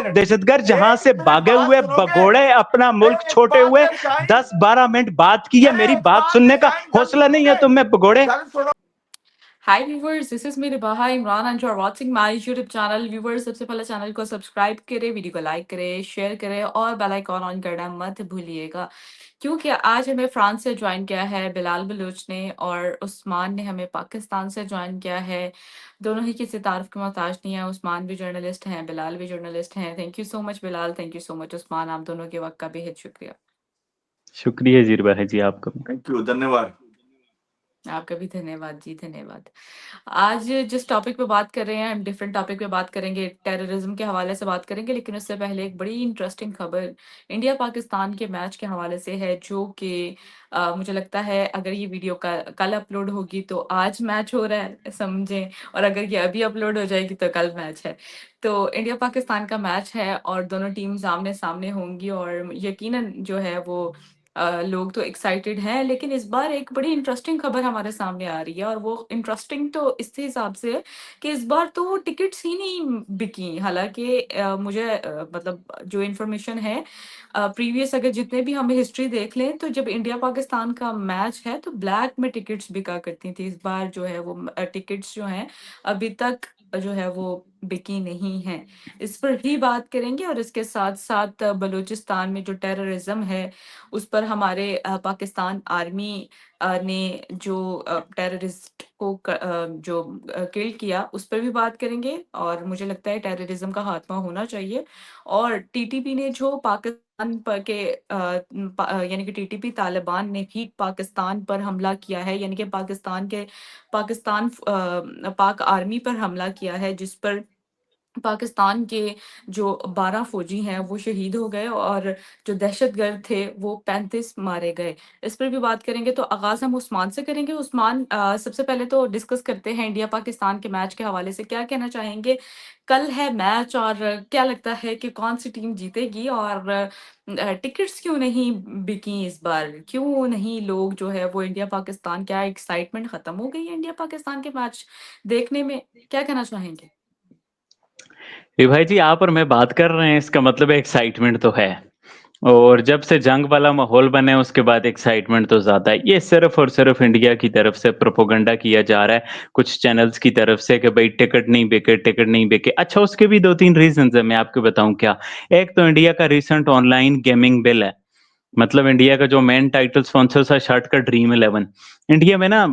दहशतगर्द जहां से भागे हुए भगोड़े अपना मुल्क छोटे हुए 10-12 मिनट बात की है, मेरी बात सुनने का हौसला नहीं है तुम्हें भगोड़े। Hi viewers, this is me Ribaha Imran and you are watching my YouTube channel. Viewers, सबसे पहले चैनल को सब्सक्राइब करें, वीडियो को लाइक करें, शेयर करें और बेल आइकॉन ऑन करना मत भूलिएगा, क्योंकि आज हमें फ्रांस से ज्वाइन किया है बिलाल बलूच ने और उस्मान ने हमें पाकिस्तान से ज्वाइन किया है। दोनों ही किसी तारीफ के मोहताज नहीं है। उस्मान भी जर्नलिस्ट हैं, बिलाल भी जर्नलिस्ट हैं। Thank you so much Bilal, thank you so much Usman, आप दोनों के वक्त का बेहद शुक्रिया। शुक्रिया जीरबा है जी आपका। थैंक यू, धन्यवाद। आपका भी धन्यवाद जी, धन्यवाद। आज जिस टॉपिक पे बात कर रहे हैं, हम डिफरेंट टॉपिक पे बात करेंगे, टेररिज्म के हवाले से बात करेंगे, लेकिन उससे पहले एक बड़ी इंटरेस्टिंग खबर इंडिया पाकिस्तान के मैच के हवाले से है, जो कि मुझे लगता है अगर ये वीडियो कल अपलोड होगी तो आज मैच हो रहा है समझें, और अगर ये अभी अपलोड हो जाएगी तो कल मैच है। तो इंडिया पाकिस्तान का मैच है और दोनों टीम्स आमने सामने होंगी और यकीनन जो है वो लोग तो एक्साइटेड हैं, लेकिन इस बार एक बड़ी इंटरेस्टिंग खबर हमारे सामने आ रही है, और वो इंटरेस्टिंग तो इस हिसाब से है कि इस बार तो टिकट्स ही नहीं बिकी। हालांकि मुझे मतलब जो इन्फॉर्मेशन है, प्रीवियस अगर जितने भी हम हिस्ट्री देख लें तो जब इंडिया पाकिस्तान का मैच है तो ब्लैक में टिकट्स बिका करती थी। इस बार जो है वो टिकट्स जो हैं अभी तक जो है वो बिकी नहीं है। इस पर ही बात करेंगे और इसके साथ साथ बलूचिस्तान में जो टेररिज्म है उस पर हमारे पाकिस्तान आर्मी ने जो टेररिस्ट को जो किल किया उस पर भी बात करेंगे, और मुझे लगता है टेररिज्म का खात्मा होना चाहिए। और टीटीपी ने जो पाकिस्तान पर के यानी कि टीटीपी तालिबान ने भी पाकिस्तान पर हमला किया है, यानी कि पाक आर्मी पर हमला किया है, जिस पर पाकिस्तान के जो 12 फौजी हैं वो शहीद हो गए और जो दहशतगर्द थे वो 35 मारे गए। इस पर भी बात करेंगे, तो आगाज़ हम उस्मान से करेंगे। उस्मान, सबसे पहले तो डिस्कस करते हैं इंडिया पाकिस्तान के मैच के हवाले से, क्या कहना चाहेंगे? कल है मैच और क्या लगता है कि कौन सी टीम जीतेगी, और टिकट्स क्यों नहीं बिकी इस बार? क्यों नहीं लोग जो है वो इंडिया पाकिस्तान, क्या एक्साइटमेंट खत्म हो गई है इंडिया पाकिस्तान के मैच देखने में? क्या कहना चाहेंगे? ये भाई जी आप और मैं बात कर रहे हैं, इसका मतलब एक्साइटमेंट तो है। और जब से जंग वाला माहौल बना है उसके बाद एक्साइटमेंट तो ज़्यादा है। ये सिर्फ़ और सिर्फ़ इंडिया की तरफ से प्रोपेगेंडा किया जा रहा है, कुछ चैनल्स की तरफ से कि भई टिकट नहीं बिके, टिकट नहीं बिके। अच्छा उसके भी 2-3 रीज़न्स हैं, मैं आपको बताऊँ क्या? एक तो इंडिया का रीसेंट ऑनलाइन गेमिंग बिल है। मतलब इंडिया का जो मेन टाइटल स्पॉन्सर था शर्ट का ड्रीम 11। इंडिया में ना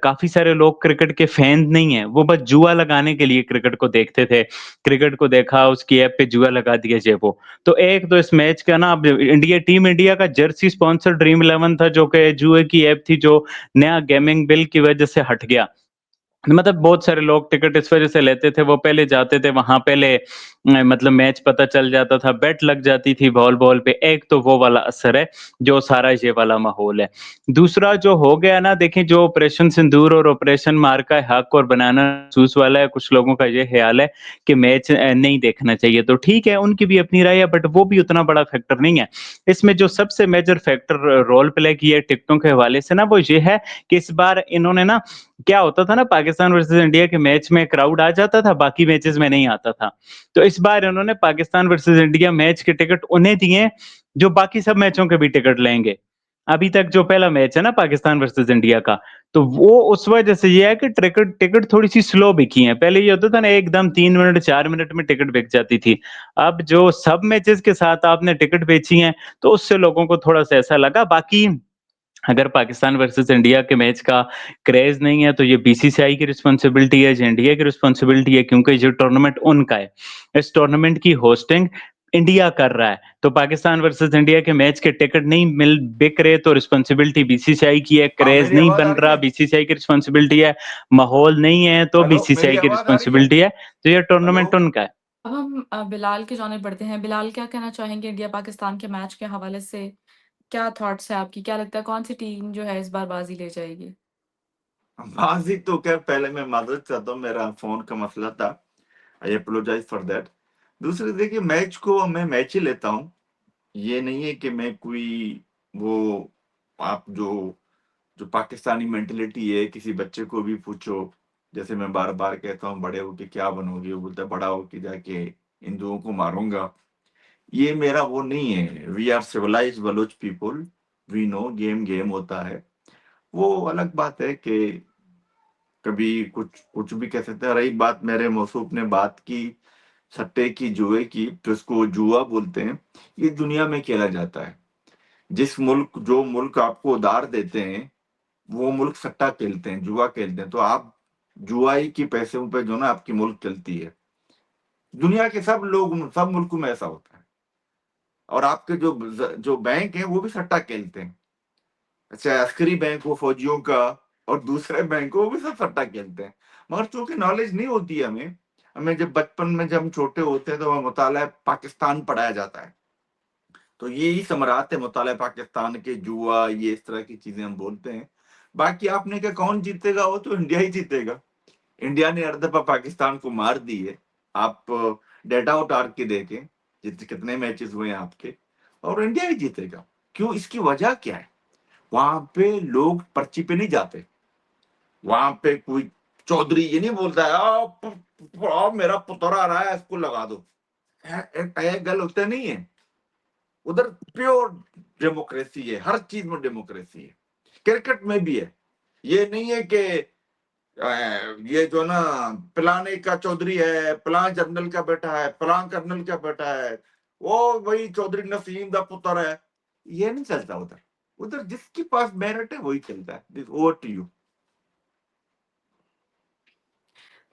काफ़ी सारे लोग क्रिकेट के फैन नहीं हैं, वो बस जुआ लगाने के लिए क्रिकेट को देखते थे। क्रिकेट को देखा, उसकी ऐप पे जुआ लगा दिया जेबो। तो एक तो इस मैच का ना अब टीम इंडिया का जर्सी स्पॉन्सर ड्रीम 11 था, जो कि जुए की ऐप थी, जो नया गेमिंग बिल की वजह से हट गया। मतलब बहुत सारे लोग टिकट इस वजह से लेते थे, वो पहले जाते थे वहाँ, पहले मतलब मैच पता चल जाता था, बेट लग जाती थी बॉल पे। एक तो वो वाला असर है, जो सारा ये वाला माहौल है। दूसरा जो हो गया ना, देखिए जो ऑपरेशन सिंदूर और ऑपरेशन मार का हक और बनाना महसूस वाला है, कुछ लोगों का ये ख्याल है कि मैच नहीं देखना चाहिए। तो ठीक है, उनकी भी अपनी राय है, बट वो भी उतना बड़ा फैक्टर नहीं है। इसमें जो सबसे मेजर फैक्टर रोल प्ले किया है टिकटों के हवाले से ना, वो ये है कि इस बार इन्होंने ना, क्या होता था ना, पाकिस्तान वर्सेस इंडिया के मैच में क्राउड आ जाता था, बाकी मैचेस में नहीं आता था। तो इस बार इन्होंने पाकिस्तान वर्सेस इंडिया मैच के टिकट उन्हें दिए जो बाकी सब मैचों के भी टिकट लेंगे। अभी तक जो पहला मैच है ना पाकिस्तान वर्सेस इंडिया का, तो वो उस वजह से ये है कि टिकट टिकट थोड़ी सी स्लो बिकी है। पहले ये होता था ना, एकदम 3 मिनट 4 मिनट में टिकट बिक जाती थी। अब जो सब मैचेस के साथ आपने टिकट बेची है, तो उससे लोगों को थोड़ा सा ऐसा लगा। बाकी अगर पाकिस्तान वर्सेस इंडिया के मैच का क्रेज नहीं है, तो ये बीसीसीआई की रिस्पॉन्सिबिलिटी है, ये इंडिया की रिस्पॉन्सिबिलिटी है, क्योंकि ये टूर्नामेंट उनका है। इस टूर्नामेंट की होस्टिंग इंडिया कर रहा है, तो पाकिस्तान वर्सेस इंडिया के मैच के टिकट नहीं बिक रहे, तो रिस्पॉन्सिबिलिटी बीसीसीआई की है। हाँ, क्रेज मेरी नहीं आवाज आ बन रही रहा, है? बीसीसीआई की रिस्पॉन्सिबिलिटी है। माहौल नहीं है, तो हेलो, मेरी बीसीसीआई की आवाज आ रही है? रिस्पॉन्सिबिलिटी है। तो ये हेलो। टूर्नामेंट उनका है। अब हम बिलाल की जानिब बढ़ते हैं। बिलाल, क्या कहना चाहेंगे इंडिया पाकिस्तान के मैच के हवाले से? क्या थॉट्स है आपकी? क्या लगता है कौन सी टीम जो है इस बार बाजी ले जाएगी? बाजी तो खैर, पहले मैं माजरत चाहता हूँ, मेरा फोन का मसला था। आई अपोलोजाइज फॉर दैट। दूसरी, देखिए, मैच को मैं मैच ही लेता हूँ। ये नहीं है कि मैं कोई वो, आप जो पाकिस्तानी मेंटेलिटी है, किसी बच्चे को भी पूछो, जैसे मैं बार बार कहता हूँ, बड़े होके क्या बनोगे, वो बोलता है बड़ा होके जाके हिंदुओं को मारूंगा, ये मेरा वो नहीं है। We are civilised Baloch people, we know game game होता है। वो अलग बात है कि कभी कुछ कुछ भी कह सकते हैं। रही बात मेरे मौसूफ ने बात की सट्टे की, जुए की, तो इसको जुआ बोलते हैं। ये दुनिया में खेला जाता है। जो मुल्क आपको उधार देते हैं वो मुल्क सट्टा खेलते हैं, जुआ खेलते हैं। तो आप जुआई की पैसों पे जो ना आपकी मुल्क चलती है। दुनिया के सब लोग, सब मुल्कों में ऐसा होता है। और आपके जो बैंक है वो भी सट्टा खेलते हैं। अच्छा, अस्करी बैंक हो फौजियों का, और दूसरे बैंक हो, वो भी सब सट्टा खेलते हैं। मगर चूंकि नॉलेज नहीं होती है हमें, जब बचपन में जब हम छोटे होते हैं तो हमें मुताला पाकिस्तान पढ़ाया जाता है, तो यही समरात है मुताला पाकिस्तान के, जुआ, ये इस तरह की चीजें हम बोलते हैं। बाकी आपने क्या कौन जीतेगा, वो तो इंडिया ही जीतेगा। इंडिया ने हर दफा पाकिस्तान को मार दी है। आप डेटा उतार के देखें कितने मैचेस हुए हैं आपके, और इंडिया ही जीतेगा। क्यों? इसकी वजह क्या है? वहां पे लोग पर्ची पे नहीं जाते। वहां पे कोई चौधरी ये नहीं बोलता है मेरा पुत्र आ रहा है इसको लगा दो, गल होता नहीं है। उधर प्योर डेमोक्रेसी है, हर चीज में डेमोक्रेसी है। क्रिकेट में भी है। ये नहीं है कि ये जो ना फलाने का चौधरी है, फलां जनरल का बेटा है, फलां कर्नल का बेटा है, वो वही चौधरी नसीम का पुत्र है। ये नहीं चलता उधर। उधर जिसके पास मेरिट है वही चलता है। Over to you.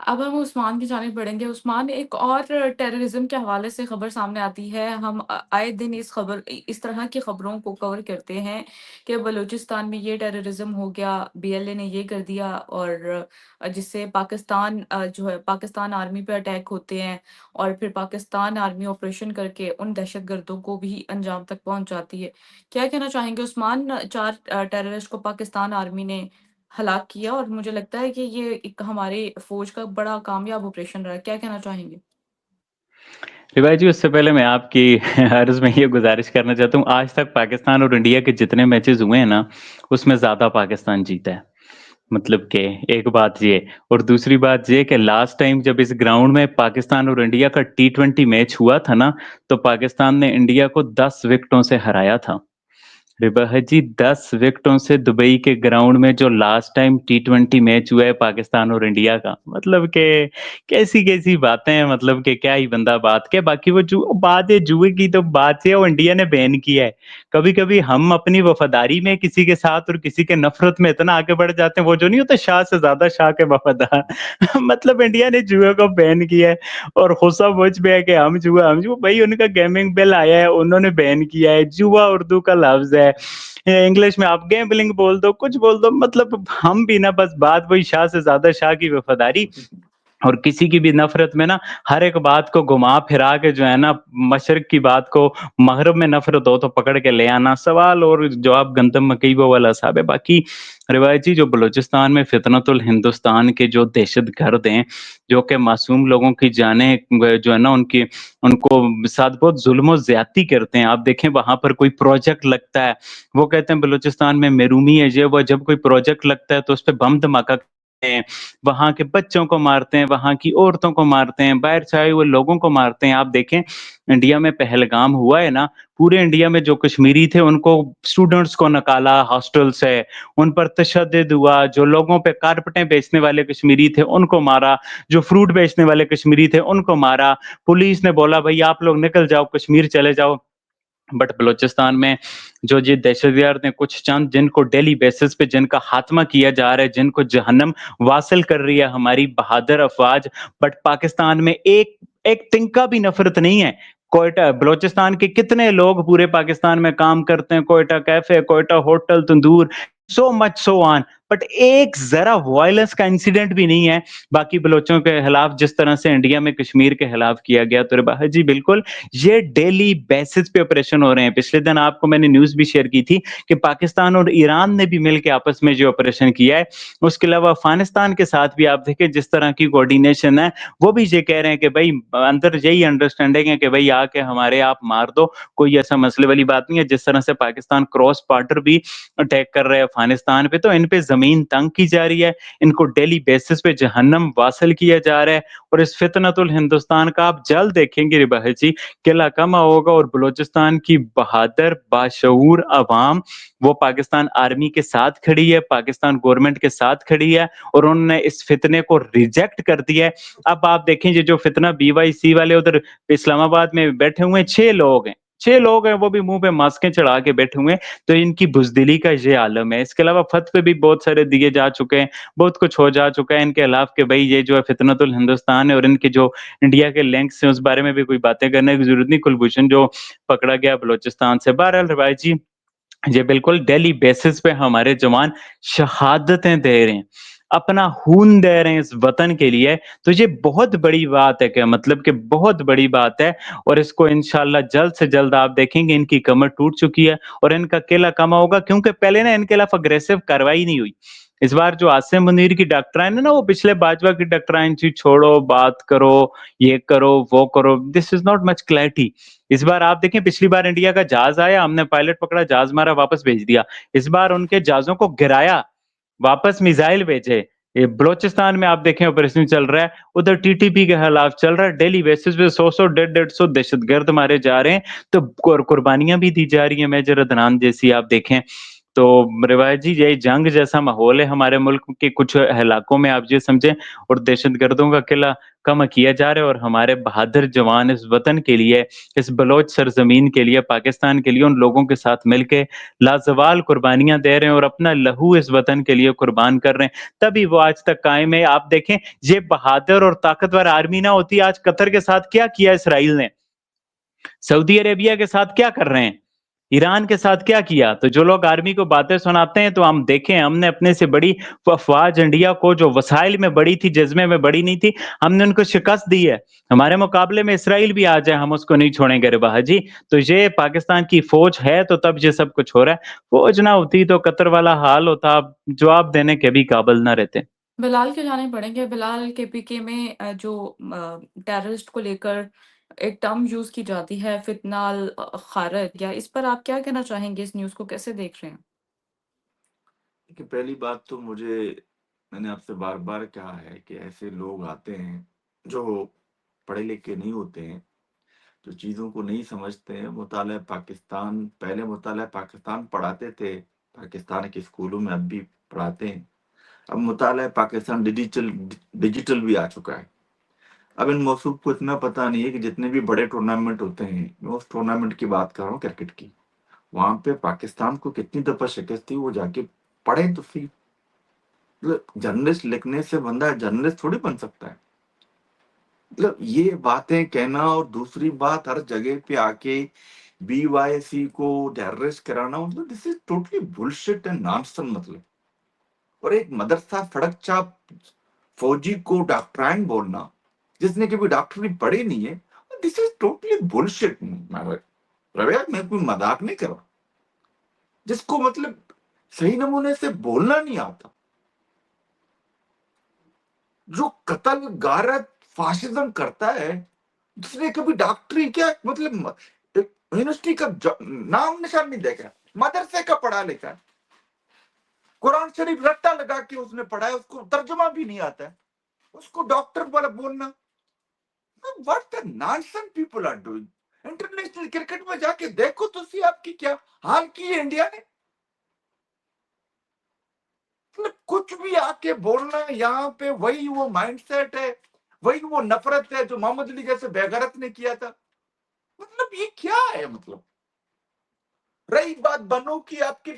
अब हम उस्मान की जानिब बढ़ेंगे। उस्मान, एक और टेररिज़्म के हवाले से ख़बर सामने आती है। हम आए दिन इस तरह की ख़बरों को कवर करते हैं कि बलूचिस्तान में ये टेररिज़्म हो गया, बीएलए ने ये कर दिया, और जिससे जो है पाकिस्तान आर्मी पे अटैक होते हैं, और फिर पाकिस्तान आर्मी ऑपरेशन करके उन दहशतगर्दों को भी अंजाम तक पहुँचाती है। क्या कहना चाहेंगे उस्मान? 4 टेररिस्ट को पाकिस्तान आर्मी ने हलाक किया, और मुझे लगता है कि ये एक हमारे फ़ौज का बड़ा कामयाब ऑपरेशन रहा है। क्या कहना चाहेंगे? रिवाज जी, उससे पहले मैं आपकी अर्ज़ में ये गुज़ारिश करना चाहता हूँ, आज तक पाकिस्तान और इंडिया के जितने मैचेज़ हुए हैं ना, उसमें ज़्यादा पाकिस्तान जीता है। मतलब कि एक बात ये, और दूसरी बात ये कि लास्ट टाइम जब इस ग्राउंड में पाकिस्तान और इंडिया का टी20 मैच हुआ था ना, तो पाकिस्तान ने इंडिया को 10 विकेटों से हराया था। रिवाज जी, 10 विकेटों से दुबई के ग्राउंड में जो लास्ट टाइम टी20 मैच हुआ है पाकिस्तान और इंडिया का, मतलब कि कैसी-कैसी बातें हैं, मतलब कि क्या ही बंदा बात के। बाकी वो जु बात है जुए की, तो बात ये है वो इंडिया ने बैन किया है। कभी-कभी हम अपनी वफ़ादारी में किसी के साथ और किसी के नफ़रत में इतना आगे बढ़ जाते हैं, वो जो नहीं होता शाह से ज़्यादा शाह के वफ़ादार। मतलब इंडिया ने जुए को बैन किया है, और गुस्सा मुझ पे है कि हम जुआ भाई, उनका गेमिंग बिल आया है, उन्होंने बैन किया है। जुआ उर्दू का लफ्ज़ है। इंग्लिश में आप गैम्बलिंग बोल दो, कुछ बोल दो, मतलब हम भी ना बस बात वही शाह से ज़्यादा शाह की वफ़ादारी, और किसी की भी नफ़रत में ना हर एक बात को घुमा-फिरा के जो है ना, मशरिक़ की बात को मग़रिब में नफ़रत हो तो पकड़ के ले आना। सवाल और जवाब गंदम मकई वो वाला हिसाब है। बाकी रिवायती जो बलूचिस्तान में फ़ितनतुल हिंदुस्तान के जो दहशतगर्द हैं, जो कि मासूम लोगों की जानें जो है ना उनको साथ बहुत ज़ुल्म और ज़्यादती करते हैं। आप देखें वहाँ पर कोई प्रोजेक्ट लगता है, वो कहते हैं बलूचिस्तान में महरूमी है, ये वो, जब कोई प्रोजेक्ट लगता है तो उसपे बम धमाका करते हैं। वहाँ के बच्चों को मारते हैं, वहाँ की औरतों को मारते हैं, बाहर से आए हुए लोगों को मारते हैं। आप देखें इंडिया में पहलगाम हुआ है ना, पूरे इंडिया में जो कश्मीरी थे उनको स्टूडेंट्स को निकाला हॉस्टल से, उन पर तशद्दुद हुआ, जो लोगों पे कारपेटें बेचने वाले कश्मीरी थे उनको मारा, जो फ्रूट बेचने वाले कश्मीरी थे उनको मारा। पुलिस ने बोला भई आप लोग निकल जाओ, कश्मीर चले जाओ। बट बलूचिस्तान में जो ये दहशतगर्द हैं, कुछ चंद जिनको डेली बेसिस पे जिनका खात्मा किया जा रहा है, जिनको जहन्नम वासिल कर रही है हमारी बहादुर अफ़वाज, बट पाकिस्तान में एक एक तिनका भी नफ़रत नहीं है। क्वेटा बलूचिस्तान के कितने लोग पूरे पाकिस्तान में काम करते हैं, Quetta cafe, Quetta hotel, tandoor, so much so on, but एक ज़रा वायलेंस का इंसिडेंट भी नहीं है। बाकी बलोचों के खिलाफ जिस तरह से इंडिया में कश्मीर के खिलाफ किया गया, तो जी बिल्कुल, ये डेली बेसिस पे ऑपरेशन हो रहे हैं। पिछले दिन आपको मैंने न्यूज़ भी शेयर की थी कि पाकिस्तान और ईरान ने भी मिलके आपस में जो ऑपरेशन किया है। उसके अलावा अफ़गानिस्तान के साथ भी आप देखें जिस तरह की कोऑर्डिनेशन है, वो भी ये कह रहे हैं कि भई अंदर यही अंडरस्टैंडिंग है कि भई आके हमारे आप मार दो, कोई ऐसा मसले वाली बात नहीं है। जिस तरह से पाकिस्तान क्रॉस बॉर्डर भी अटैक कर रहे हैं अफ़गानिस्तान पे, तो इन पे ज़मीनी ज़मीन तंग की जा रही है, इनको डेली बेसिस पे जहन्नम वासिल किया जा रहा है और इस फितनतुल हिंदुस्तान का आप जल्द देखेंगे रिबाह जी, किला कमा होगा और बलूचिस्तान की बहादुर, बाशऊर अवाम वो पाकिस्तान आर्मी के साथ खड़ी है, पाकिस्तान गवर्नमेंट के साथ खड़ी है और उन्होंने इस फितने को रिजेक्ट कर दिया है। अब आप देखें ये जो फितना बीवाईसी वाले उधर इस्लामाबाद में बैठे हुए हैं, 6 लोग हैं। 6 लोग हैं, वो भी मुँह पे मास्कें चढ़ा के बैठे हुए हैं, तो इनकी बुज़दिली का ये आलम है। इसके अलावा फ़तवे भी बहुत सारे दिए जा चुके हैं, बहुत कुछ हो जा चुका है इनके खिलाफ कि भई ये जो है फितनतुल हिंदुस्तान है और इनके जो इंडिया के लिंक्स हैं, उस बारे में भी कोई बातें करने की ज़रूरत नहीं। कुलभूषण जो पकड़ा गया बलूचिस्तान से। बहरहाल रिवायत जी, जी बिल्कुल, डेली बेसिस पे हमारे जवान शहादतें दे रहे हैं, अपना खून दे रहे हैं इस वतन के लिए, तो ये बहुत बड़ी बात है क्या मतलब कि बहुत बड़ी बात है और इसको इंशाअल्लाह जल्द से जल्द आप देखेंगे इनकी कमर टूट चुकी है और इनका किला कमा होगा क्योंकि पहले ना इनके खिलाफ अग्रेसिव कार्रवाई नहीं हुई। इस बार जो आसिम मुनीर की डॉक्ट्राइन है ना, वो पिछले बाजवा की डॉक्ट्राइन थी, छोड़ो, बात करो, ये करो, वो करो, this is not much clarity. इस बार आप देखें पिछली बार इंडिया का जहाज आया, हमने पायलट पकड़ा, जहाज मारा, वापस भेज दिया। इस बार उनके जहाज़ों को गिराया, वापस मिसाइल भेजे। ये बलूचिस्तान में आप देखें ऑपरेशन चल रहा है, उधर टीटीपी के खिलाफ चल रहा है, डेली बेसिस पे 100-100 150-150 दहशतगर्द मारे जा रहे हैं, तो कुर्बानियाँ भी दी जा रही हैं मेजर अदनान जैसी आप देखें। तो रिवायत जी यही जंग जैसा माहौल है हमारे मुल्क के कुछ इलाकों में आप ये समझें और दहशतगर्दों का किला कम किया जा रहा है और हमारे बहादुर जवान इस वतन के लिए, इस बलोच सरजमीन के लिए, पाकिस्तान के लिए उन लोगों के साथ मिलके लाजवाल कुर्बानियाँ दे रहे हैं और अपना लहू इस वतन के लिए कुर्बान कर रहे हैं, तभी वो आज तक कायम है। आप देखें ये बहादुर और ताकतवर आर्मी ना होती, आज कतर के साथ क्या किया इसराइल ने? सऊदी अरेबिया के साथ क्या कर रहे हैं? ईरान के साथ क्या किया? तो जो लोग आर्मी को बातें सुनाते हैं तो हम देखें हमने अपने से बड़ी अफ़वाज इंडिया को जो वसाइल में बड़ी थी, जज़्बे में बड़ी नहीं थी, हमने उनको शिकस्त दी है। हमारे मुकाबले में इसराइल भी आ जाए हम उसको नहीं छोड़ेंगे रिबाहा जी। तो ये पाकिस्तान की फ़ौज है तो तब ये सब कुछ हो रहा है। फ़ौज ना होती तो कतर वाला हाल होता, आप जवाब देने के भी काबिल ना रहते। बिलाल के जाने पड़ेंगे। बिलाल केपीके में जो टेररिस्ट को लेकर एक टर्म यूज़ की जाती है फितनाल खारज, या इस पर आप क्या कहना चाहेंगे? इस न्यूज़ को कैसे देख रहे हैं? देखिए, पहली बात तो मैंने आपसे बार-बार कहा है कि ऐसे लोग आते हैं, जो पढ़े-लिखे नहीं होते हैं, जो चीज़ों को नहीं समझते हैं, पहले मुताला पाकिस्तान पढ़ाते थे, पाकिस्तान के स्कूलों में अब भी पढ़ाते हैं। अब मुताला पाकिस्तान डिजिटल भी आ चुका है। अब इन मौसूफ को इतना पता नहीं है कि जितने भी बड़े टूर्नामेंट होते हैं, मैं उस टूर्नामेंट की बात कर रहा हूँ क्रिकेट की। वहाँ पे पाकिस्तान को कितनी दफ़ा शिकस्त थी, वो जाके पढ़ें तो सही। मतलब जर्नलिस्ट लिखने से बंदा जर्नलिस्ट थोड़ी बन सकता है। मतलब ये बातें कहना और दूसरी बात हर जगह पे आके बीवाईसी को टेररिस्ट कराना, मतलब this is totally bullshit and nonsense मतलब। और एक मदरसा सड़क चाप फौजी को डॉक्ट्राइन बोलना, जिसने कभी डॉक्टरी पढ़ी नहीं है, दिस इज टोटली बुलशिट। रविया, मैं कोई मजाक नहीं कर रहा, जिसको मतलब सही नमूने से बोलना नहीं आता, जो कत्ल गारत फाशिज्म करता है, जिसने कभी डॉक्टरी क्या मतलब यूनिवर्सिटी का नाम निशान नहीं देखा, मदरसे का पढ़ा लिखा है, कुरान शरीफ रट्टा लगा के उसने पढ़ा है, उसको तर्जुमा भी नहीं आता है, उसको डॉक्टर वाला बोलना। What the nonsense people are doing. International cricket में जाके देखो तो सी आपकी क्या हाल की है इंडिया ने। मतलब कुछ भी आके बोलना, यहाँ पे वही वो माइंडसेट है, वही वो नफरत है जो मोहम्मद अली जैसे बेगैरत ने किया था। मतलब ये क्या है मतलब। रही बात बनो की, आपकी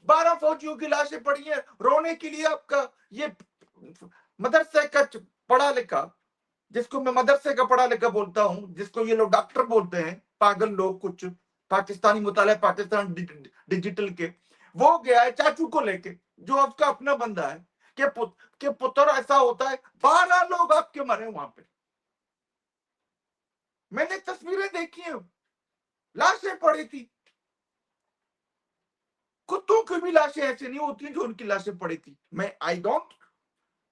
12 फौजियों की लाशें पड़ी हैं, रोने के लिए आपका ये मदरसे का पढ़ा लिखा, जिसको मैं मदरसे का पढ़ा लिखा बोलता हूं, जिसको ये लोग डॉक्टर बोलते हैं, पागल लोग कुछ पाकिस्तानी मुताले पाकिस्तान डिजिटल के, वो गया है चाचू को लेके, जो आपका अपना बंदा है, के पुत्र ऐसा होता है, 12 लोग आपके मरे वहां पे। मैंने तस्वीरें देखी हैं, लाशें पड़ी थी। कुत्तों की भी लाशें ऐसे नहीं होती जो उनकी लाशें पड़ी थी।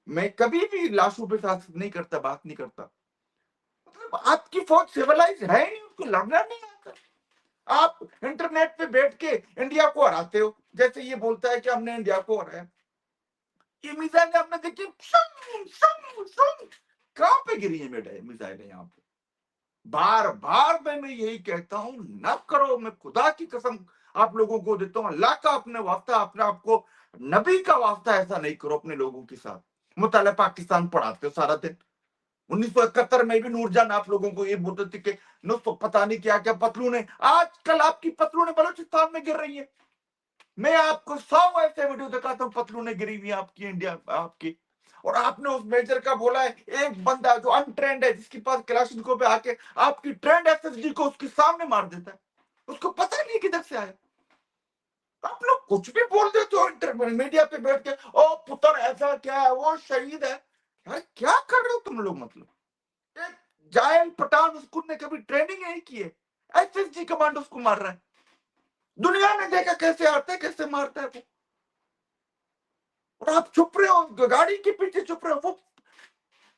मैं कभी भी लाशों पे साथ नहीं करता, बात नहीं करता। मतलब आपकी फौज सिविलाइज है नहीं, उसको लड़ना नहीं आता। आप इंटरनेट पे बैठ के इंडिया को हराते हो, जैसे ये बोलता है कि हमने इंडिया को हराया। ये मिसाइलें आपने देखी, कहां पे गिरी है मिसाइलें यहाँ पे? बार बार मैं यही कहता हूं, न करो। मैं खुदा की कसम आप लोगों को देता हूं, अल्लाह का अपने वास्ता, अपने आपको नबी का वास्ता, ऐसा नहीं करो अपने लोगों के साथ। मुताले पाकिस्तान पढ़ाते हो सारा दिन। 1971 में भी नूरजान आप लोगों को ये बोलते थे कि नुस्खो पता नहीं क्या क्या पतलूने, आजकल आपकी पतलूने बलूचिस्तान में गिर रही है। मैं आपको 100 ऐसे वीडियो दिखाता हूँ पतलूने गिरी हुई आपकी, इंडिया आपकी। और आपने उस मेजर का बोला है, एक बंदा जो अनट्रेंड है, जिसके पास क्लाशनिकोव पे आके आपकी ट्रेंड एसएसजी को उसके सामने मार देता है, उसको पता नहीं किधर से आया। आप लोग कुछ भी बोल देते हो मीडिया पे बैठ के, ओ पुत्र ऐसा क्या है, वो शहीद है। यार क्या कर रहे हो तुम लोग? मतलब एक जायल पठान, उसको ने कभी ट्रेनिंग नहीं की है, एसएसजी कमांडो उसको मार रहा है। दुनिया ने देखा कैसे आता है, कैसे मारता है वो, और आप चुप रहे हो, गाड़ी के पीछे चुप रहे हो।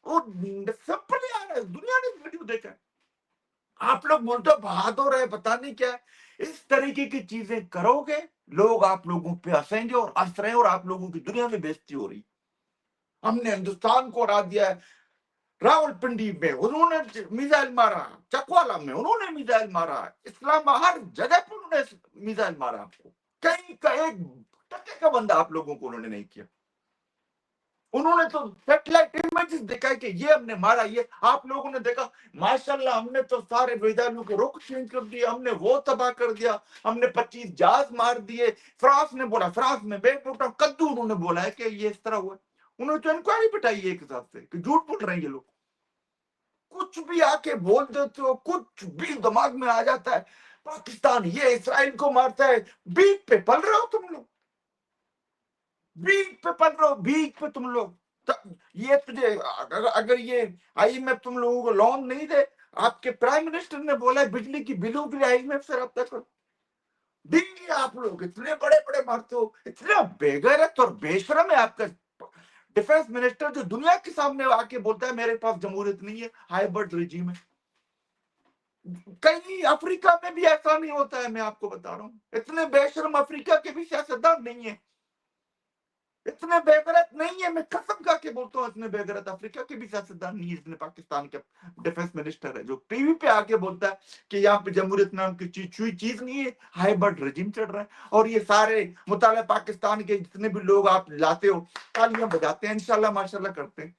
वो सिंपल आ रहा है, दुनिया ने वीडियो देखा है। आप लोग बोलते हो बहादुर है, पता नहीं क्या है। इस तरीके की चीजें करोगे, लोग आप लोगों पे हंसेंगे और हंस रहे हैं, और आप लोगों की दुनिया में बेइज्जती हो रही। हमने हिंदुस्तान को हरा दिया है। रावलपिंडी में उन्होंने मिसाइल मारा, चकवाला में उन्होंने मिसाइल मारा, इस्लाम हर जगह पर उन्होंने मिसाइल मारा। आपको कहीं का एक टके का बंदा आप लोगों को उन्होंने नहीं किया। उन्होंने तो सैटेलाइट इमेजेस दिखाई कि ये हमने मारा, ये आप लोगों ने देखा। माशाल्लाह, हमने तो सारे विद्यालयों के रुख चेंज कर दिए, हमने वो तबाह कर दिया, हमने 25 जहाज मार दिए। फ्रांस ने बोला, फ्रांस में बेटोटा कद्दू उन्होंने बोला है कि ये इस तरह हुआ। उन्होंने तो इंक्वायरी बिठाई है एक हिसाब से कि झूठ बोल रहे हैं ये लोग। कुछ भी आके बोल देते हो, कुछ भी दिमाग में आ जाता है। पाकिस्तान ये इसराइल को मारता है, बीक पे पल रहे हो तुम लोग, बीक पे पल रहे हो, बीक पे तुम लोग। ये तुझे अगर ये आईएमएफ तुम लोगों को लोन नहीं दे, आपके प्राइम मिनिस्टर ने बोला है बिजली की बिलों के लिए आईएमएफ से रब्ता करो। देंगे आप लोग, इतने बड़े बड़े मारते हो, इतना बेगैरत और बेशरम है आपका डिफेंस मिनिस्टर, जो दुनिया के सामने आके बोलता है मेरे पास जमहूरियत नहीं है, हाइब्रिड रिजीम है। कहीं अफ्रीका में भी ऐसा नहीं होता है, मैं आपको बता रहा हूं। इतने बेशरम अफ्रीका के भी सियासतदान नहीं है, इतने बेगरत नहीं है। मैं कसम खा के बोलता हूँ, इतने बेगरत अफ्रीका के भी सियासतदान नहीं है जितने पाकिस्तान के डिफेंस मिनिस्टर है, जो टीवी पे आके बोलता है कि यहाँ पे जमहूरियत नाम की चीज नहीं है, हाइब्रिड रेजिम चल रहा है। और ये सारे मुताले पाकिस्तान के जितने भी लोग आप लाते हो, तालियां बजाते हैं, इंशाल्लाह माशाल्लाह करते हैं।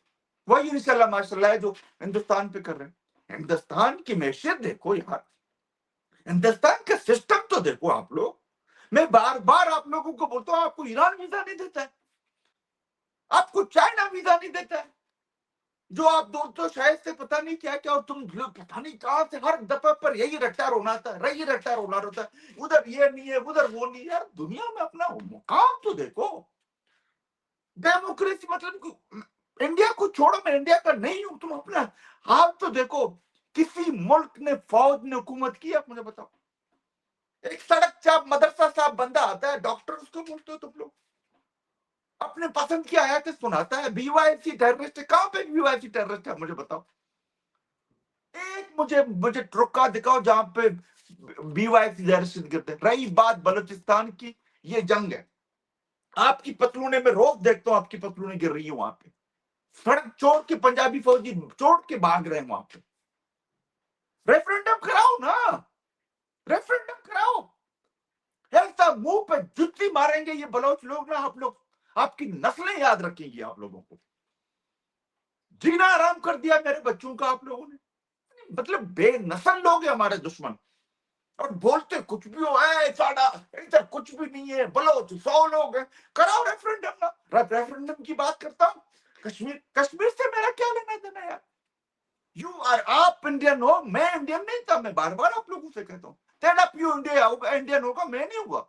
वही इंशाल्लाह माशाल्लाह है जो हिंदुस्तान पे कर रहे हैं। हिंदुस्तान की मैशियत देखो यार, हिंदुस्तान का सिस्टम तो देखो आप लोग। मैं बार बार आप लोगों को बोलता हूँ, आपको ईरान वीजा नहीं देता है, आपको चाइना वीजा नहीं देता है, जो आप दोस्तों शायद से पता नहीं क्या क्या, और तुम पता नहीं कहां से हर दफा पर यही रट्टा रोना था, यही रट्टा रोना रहता है, उधर ये नहीं है, उधर वो नहीं है। यार दुनिया में अपना मुकाम तो देखो। डेमोक्रेसी मतलब इंडिया को छोड़ो, मैं इंडिया का नहीं हूं, तुम अपना हाल तो देखो। किसी मुल्क ने फौज ने हुकूमत की, आप मुझे बताओ। एक सड़क चाप मदरसा साहब बंदा आता है, डॉक्टर उसको बोलते हो तुम लोग, अपने पसंद की आयतें सुनाता है। बीवाईसी टेररिस्ट, कहां पे बीवाईसी टेररिस्ट है मुझे बताओ। एक मुझे ट्रुका दिखाओ जहां पे बीवाईसी टेररिस्ट गिरते। रही बात बलूचिस्तान की, ये जंग है। आपकी पतलूने में रोज देखता हूं, आपकी पतलूने गिर रही है वहां पे, सड़क छोड़ के पंजाबी फौजी छोड़ के भाग रहे हैं वहां पे। रेफरेंडम कराओ ना, रेफरेंडम कराओ। ऐसा मुंह पे जुत्ती मारेंगे ये बलोच लोग ना, आप लोग, आपकी नस्लें याद रखेंगी आप लोगों को। जीना आराम कर दिया मेरे बच्चों का आप लोगों ने। मतलब बेनस्ल लोग हैं हमारे दुश्मन, और बोलते कुछ भी हो, साडा इधर कुछ भी नहीं है, बलोच 100 लोग हैं। कराओ रेफरेंडम ना। रेफरेंडम की बात करता हूं, कश्मीर, कश्मीर से मेरा क्या लेना देना यार। यू आर, आप इंडियन हो, मैं इंडियन नहीं था। मैं बार बार आप लोगों से कहता हूँ, स्टैंड अप, यू इंडिया होगा, इंडियन होगा, मैं नहीं हुआ।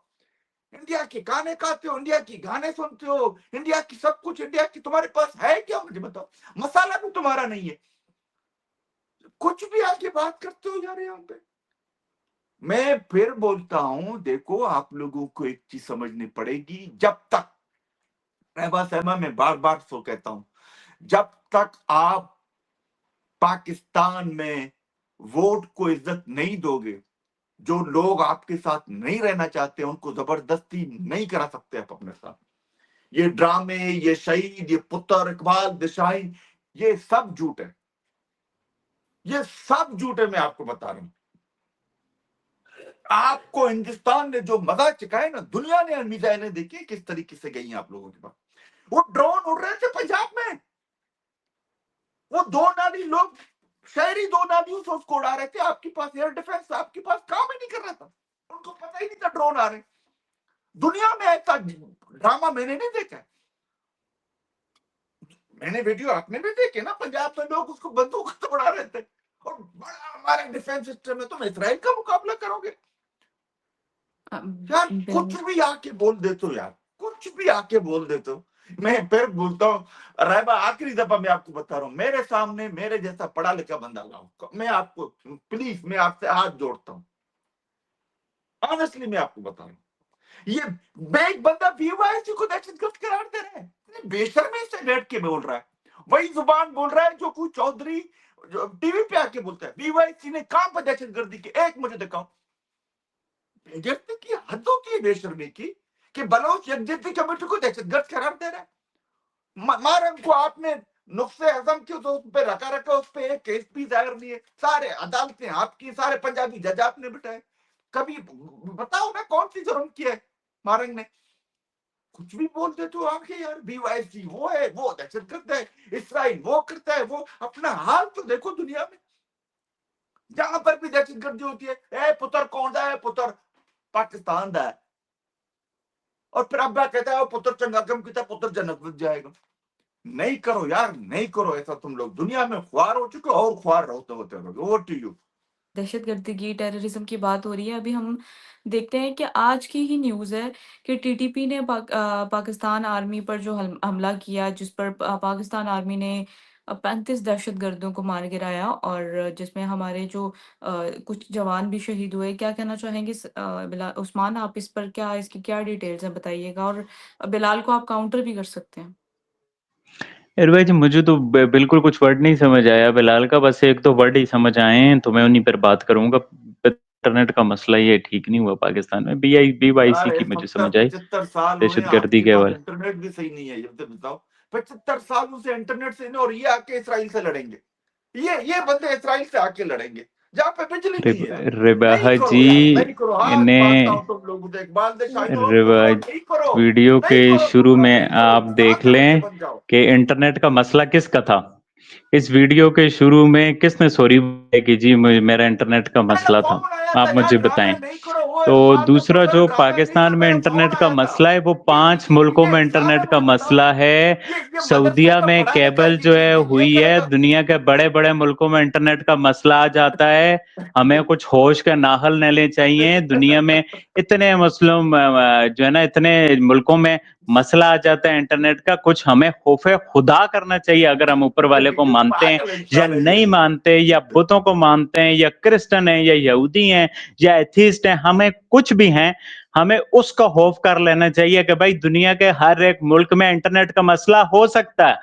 इंडिया के गाने गाते हो, इंडिया की गाने सुनते हो, इंडिया की सब कुछ, इंडिया की तुम्हारे पास है क्या मुझे बताओ। मसाला भी तुम्हारा नहीं है, कुछ भी आके बात करते हो यार यहाँ पे। मैं फिर बोलता हूं, देखो आप लोगों को एक चीज समझनी पड़ेगी, जब तक रहबा सहमा, मैं बार बार सो कहता हूं, जब तक आप पाकिस्तान में वोट को इज्जत नहीं दोगे, जो लोग आपके साथ नहीं रहना चाहते उनको जबरदस्ती नहीं करा सकते आप अपने साथ। ये ड्रामे, ये शहीद, ये पुत्र, इकबाल, दिशाहीन, ये सब झूठ है। ये सब झूठ है, मैं आपको बता रहा हूं। आपको हिंदुस्तान ने जो मजा चखाया ना, दुनिया ने मिसाइलें देखी किस तरीके से गई आप लोगों के पास। वो ड्रोन उड़ रहे थे पंजाब में, वो 2 नाली लोग, शहरी 2 नालियों से उसको उड़ा रहे थे। आपके पास एयर डिफेंस, आपके पास काम ही नहीं कर रहा था, उनको पता ही नहीं था ड्रोन आ रहे। दुनिया में ऐसा ड्रामा मैंने नहीं देखा। मैंने वीडियो, आपने भी देखे ना, पंजाब में लोग उसको बंदूक से उड़ा रहे थे। और बड़ा हमारा डिफेंस सिस्टम है, तुम इसराइल का मुकाबला करोगे यार? कुछ भी आके बोल देते हो यार, कुछ भी आके बोल देते हो। मैं फिर बोलता हूँ रायबा, आखिरी दफा मैं आपको बता रहा हूँ, मेरे सामने मेरे जैसा पढ़ा लिखा बंदा लाओ, मैं आपको प्लीज, मैं आपसे हाथ जोड़ता हूँ, ऑनेस्टली मैं आपको बता रहा हूँ। ये एक बंदा बीवाईसी को दहशतगर्द करार दे रहा है, बेशर्मी से बैठ के बोल रहा है, वही जुबान बोल रहा है जो कोई चौधरी जो टीवी पे आके बोलता है। बीवाईसी ने कहां पर दहशतगर्दी की, एक मुझे दिखाओ। बेइज्जती की हद होती है बेशर्मी की, कि बलोच यकजहती कमेटी को दहशतगर्द करार दे रहा है। मारंग को आपने नुक्से हजम क्यों तो उस पे रखा, उस पे एक केस भी दायर नहीं है, सारे अदालतें आपकी, सारे पंजाबी जज आपने बिठाए। कभी बताओ ना कौन सी जुर्म किया है मारंग ने? कुछ भी बोल देते हो आके यार। बीवाईसी वो है, वो दहशतगर्द है, इसराइल वो करता है, वो अपना हाल तो देखो दुनिया में, जहां पर भी दहशतगर्दी होती है, ए पुत्र कौन सा है? पुत्र पाकिस्तान का है। और फिर अब्बा कहता है वो पुत्र चंगा कम किया, पुत्र जन्नत में जाएगा। नहीं करो यार, नहीं करो ऐसा। तुम लोग दुनिया में ख्वार हो चुके हो और ख्वार होते रहोगे। Over to you. दहशतगर्दी की, टेररिज्म की बात हो रही है। अभी हम देखते हैं कि आज की ही न्यूज़ है कि टीटीपी ने पाकिस्तान आर्मी पर जो हमला किया, जिस पर पाकिस्तान आर्मी ने 35 दहशतगर्दों को मार गिराया, और जिसमें हमारे जो कुछ जवान भी शहीद हुए। क्या कहना चाहेंगे उस्मान, आप इस पर, क्या इसकी क्या डिटेल्स हैं बताइएगा, और बिलाल को आप काउंटर भी कर सकते हैं। अरे भाई जी, मुझे तो बिल्कुल कुछ वर्ड नहीं समझ आया बिलाल का, बस एक दो वर्ड ही समझ आए हैं, तो मैं उन्हीं पर बात करूंगा। इंटरनेट का मसला ये ठीक नहीं हुआ पाकिस्तान में। बीवाईसी यार की मुझे 70 समझ आई, 75 साल हुए, दहशतगर्दी आपके के पास हवाले। इंटरनेट भी सही नहीं है, ये तो बताओ। 75 सालों से इंटरनेट से नहीं, और ये आके इसराइल से लड़ेंगे। ये बंदे इसराइल से आके लड़ेंगे जहां पे बिजली नहीं है यार। नहीं रिबाहा करो जी, यार, नहीं करो। हाथ मारता इन्हें हूं तुम लोगों से, इकबाल देशाई हो, करो, रिवाज नहीं करो। वीडियो के नहीं करो तुम शुरू लोग, में नहीं करो, आप देख साथ लड़के लें बन जाओ। कि इंटरनेट का मसला किसका था। इस वीडियो के शुरू में किसने सॉरी बोला कि जी मेरा इंटरनेट का मेरा मसला था, फोन आया था आप यार, मुझे ड्रामे बताएं। नहीं करो। वो तो इकबाल का दूसरा पुत्र जो ड्रामे नहीं कर, पाकिस्तान में मेरा फोन इंटरनेट का आया था। मसला है वो 5 मुल्कों में इंसान है, इंटरनेट का मुझे बताओ। मसला है। ये मदरसे सऊदीया का में पढ़ा लिखा केबल जो है ये हुई है, करेगा। दुनिया के बड़े बड़े मुल्कों में इंटरनेट का मसला आ जाता है। हमें कुछ होश का नाहल नले चाहिए। दुनिया में इतने मुस्लिम जो है ना, इतने मुल्कों में मसला आ जाता है इंटरनेट का। कुछ हमें खौफे खुदा करना चाहिए, अगर हम ऊपर वाले को मानते हैं पागल या इंसान है ये। नहीं मानते, या बुतों को मानते हैं, या क्रिश्चियन हैं, या यहूदी हैं, या एथीस्ट हैं, हमें कुछ भी हैं, हमें उसका खौफ कर लेना चाहिए कि भाई दुनिया के हर एक मुल्क में इंटरनेट का मसला हो सकता है।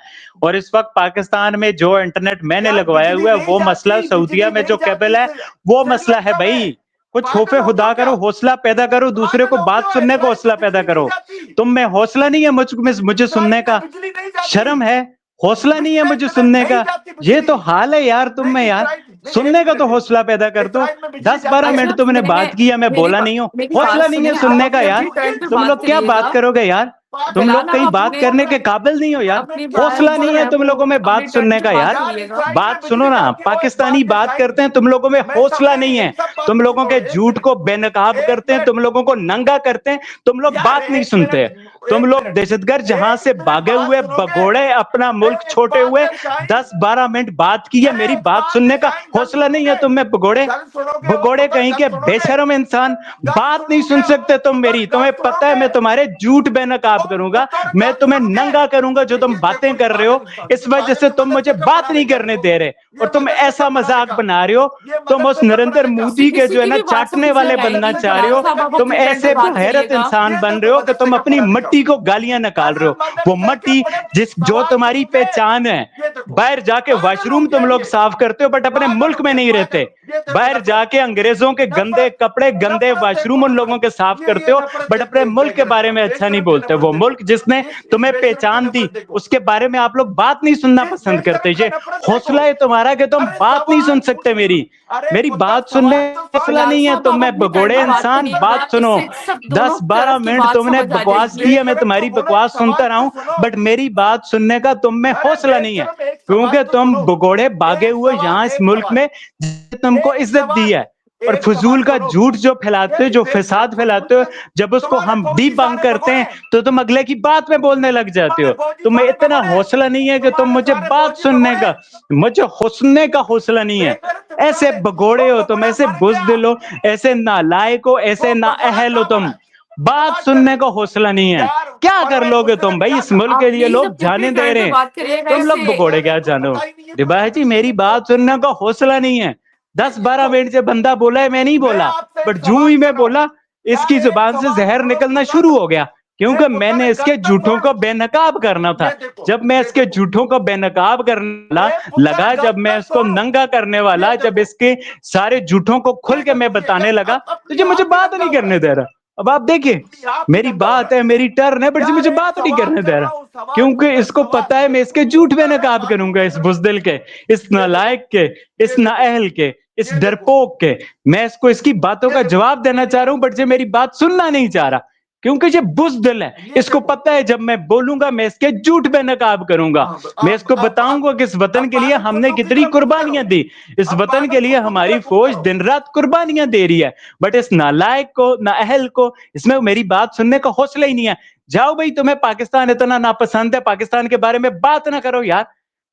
और इस वक्त पाकिस्तान में जो इंटरनेट मैंने यार लगवाया बिजली हुआ है नहीं वो मसला, जाती, सऊदीया बिजली में नहीं जो केबल जाती, है वो मसला है श्रीलंका में। भाई। कुछ खौफे पागल हो गए खुदा क्या? करो, हौसला पैदा करो, दूसरे को पागल हो बात गए? सुनने को इसराइल हौसला में पैदा बिजली नहीं करो। जाती, तुम में हौसला नहीं है मुझे सुनने इसराइल में का? बिजली नहीं जाती, शर्म है? हौसला नहीं है इसराइल मुझे में सुनने नहीं का? जाती ये बिजली। तो हाल है यार तुम में नहीं यार। इसराइल नहीं, एक सुनने का तो मिनट, हौसला पैदा कर दो। इसराइल में बिजली जाती 10-12 है। मिनट तुमने मैं बात की है, मैं बोला नहीं हूँ। मेरी बात हौसला नहीं है सुने, आप सुनने का अपनी यार। अपनी टर्न पे तुम बात लोग क्या बात करिएगा। करोगे यार? तुम बिलाल, लोग आप कहीं बात अपने करने के काबिल नहीं हो यार। अपनी हौसला जो नहीं है है तुम वो लोगों में अपनी बात टर्न सुनने पे का बात यार। यार करिएगा। इसराइल में बात सुनो बिजली ना, जाती है। ओ पाकिस्तानी इकबाल बात देसाई, करते हैं, तुम लोगों में मैं सब हौसला नहीं नहीं, है। एक सब बात तुम को लोगों छोड़ो, के एक झूठ मिनट, को बेनकाब एक करते हैं, मिनट तुम लोगों को नंगा करते हैं, तुम लोग यार, बात नहीं एक सुनते। मिनट, तुम एक लोग मिनट, दहशतगर्द जहां एक से मिनट भागे बात हुए सुनोगे? भगोड़े अपना मुल्क छोटे इकबाल हुए, देसाई, 10-12 मिनट बात की है, मेरी बात इकबाल सुनने का देसाई, गल हौसला नहीं है सुनोगे? तुम में भगोड़े। गल सुनोगे? ओ भगोड़े पुत्र, कहीं गल के सुनोगे? बेशर्म इंसान, गल बात नहीं सुनोगे? सुन ओ सकते तुम पुत्र, मेरी। गल तुम्हें पता है सुनोगे? मैं तुम्हारे झूठ बेनकाब तुम करूंगा। पुत्र, मैं गल तुम्हें सुनोगे? नंगा करूंगा जो तुम ये बातें देखो, ये कर रहे हो। पागल इंसान, इस वजह से ये तुम मुझे मदरसे का बात पढ़ा नहीं लिखा करने देखो, दे रहे, ये और तुम मदरसे का ऐसा पढ़ा मजाक लिखा, बना रहे हो। ये तुम उस मदरसे का पढ़ा नरेंद्र लिखा, मोदी के किसी जो है की ना भी बात चाटने समझ वाले नहीं बनना आएगी। मदरसे का चाह रहे पढ़ा हो। बिलाल साहब, लिखा, आप तुम अपनी टर्न पे ऐसे बात बहेरत करिएगा। इंसान ये बन रहे देखो हो कि मदरसे तुम का अपनी पढ़ा लिखा। मट्टी को गालियां निकाल रहे अरे हो। वो मदरसे के मट्टी बड़े जो सवाल तुम्हारी पूछोगे? पहचान है, ये देखो, बाहर जाके पागल हो वॉशरूम गया तुम लोग ये, साफ करते हो, बट अपने पागल मुल्क हो में गया, नहीं रहते। पागल। ये देखो बाहर नफरत, जाके अंग्रेजों के गंदे नफरत, कपड़े, गंदे नफरत देखो, वॉशरूम उन लोगों नफरत। के साफ ये करते हो, नफरत बट देखो, अपने एक मुल्क के बारे बेगैरत का, में अच्छा नहीं बेशर्म की बोलते। नफरत वो मुल्क जिसने तुम्हें पहचान दी, उसके बारे में आप लोग बात नहीं सुनना पसंद करते। ये हौसला है तुम्हारा कि तुम बात नहीं सुन सकते मेरी बात सुनने का हौसला यार नहीं है। साहब तुम आप मैं अपनी टर्न बगोड़े पे बात इंसान, करिएगा, बात सुनो। इससे सब दोनों 10-12 तरफ की मिनट बात तुमने समझ आ बकवास जाएगी। की है, मैं तुम्हारी बकवास सुनता रहा हूँ, बट मेरी बात सुनने का तुम में हौसला नहीं है, क्योंकि तुम बगोड़े भागे हुए यहाँ इस मुल्क में जिसने तुमको इज्जत दी है, और फजूल का झूठ जो फैलाते हो, जो फसाद फैलाते हो, जब उसको हम डिबंक करते हैं तो तुम अगले की बात में बोलने लग जाते हो। तुम्हें इतना हौसला नहीं है कि तुम मुझे बात सुनने का, मुझे सुनने का हौसला नहीं है। ऐसे भगोड़े हो तुम, ऐसे बुज़दिल हो, ऐसे नालायक हो, ऐसे नाअहल हो तुम, बात सुनने का हौसला नहीं है। क्या कर लोगे तुम भाई? इस मुल्क आप के लिए प्लीज लोग अपनी अपनी जाने दे टर्न रहे पे हैं, बात करिएगा, तुम लोग इससे भगोड़े क्या जानो। रिबाह जी मेरी बात सुनने का हौसला नहीं है। 10-12 मिनट से बंदा बोला है, मैं नहीं बोला, बट जूं ही मैं बोला इसकी जुबान से जहर निकलना शुरू हो गया, क्योंकि मैंने इसके झूठों को बेनकाब करना था। जब मैं इसके झूठों को बेनकाब करने लगा, जब मैं इसको नंगा करने वाला, जब इसके सारे झूठों को खुल के मैं बताने लगा, तो जो मुझे बात नहीं करने दे रहा। अब आप देखिए, मेरी बात है, मेरी टर्न है, बट जी मुझे बात नहीं करने दे रहा, क्योंकि इसको पता है मैं इसके झूठ बेनकाब करूंगा, इस बुज़दिल के, इस नालायक के, इस नाअहल के, इस डरपोक के। मैं इसको इसकी बातों का जवाब देना चाह रहा हूं, बट ये मेरी बात सुनना नहीं चाह रहा, क्योंकि ये बुज़दिल है। इसको पता है जब मैं बोलूंगा मैं इसके झूठ बेनकाब करूंगा। मैं इसको बताऊंगा कि इस वतन के लिए हमने कितनी कुर्बानियां दी, इस वतन के लिए हमारी फौज दिन रात कुर्बानियां दे रही है, बट इस नालायक को, नाअहल को, इसमें मेरी बात सुनने का हौसला ही नहीं है। जाओ भाई, तुम्हें पाकिस्तान इतना नापसंद है, पाकिस्तान के बारे में बात ना करो यार।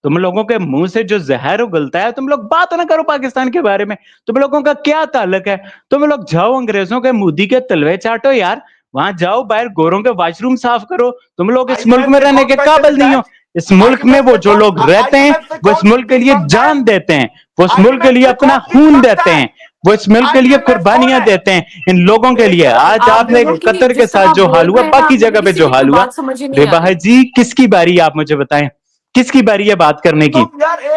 तुम लोगों के मुंह से जो जहर उगलता है, तुम लोग बात ना करो पाकिस्तान के बारे में। तुम लोगों का क्या ताल्लुक है? तुम लोग जाओ अंग्रेजों के मुद्दी के तलवे चाटो यार, वहां जाओ, बाहर गोरों के वॉशरूम साफ करो। तुम लोग इस मुल्क में रहने के काबिल नहीं हो। इस मुल्क में वो जो लोग रहते हैं, वो इस मुल्क के लिए जान देते हैं, वो इस मुल्क के लिए अपना खून देते हैं, वो इस मुल्क के लिए कुर्बानियां देते हैं इन लोगों के लिए। आज आप आपने दोनों की कतर के जिस साथ तरह जो हाल बोल हुआ, रहे हैं, बाकी आप में जगह पे किसी जो की हाल कोई हुआ, बात समझ ही नहीं आ रेबाह रही। जी किसकी बारी है? आप मुझे बताएं, किसकी बारी है बात करने की?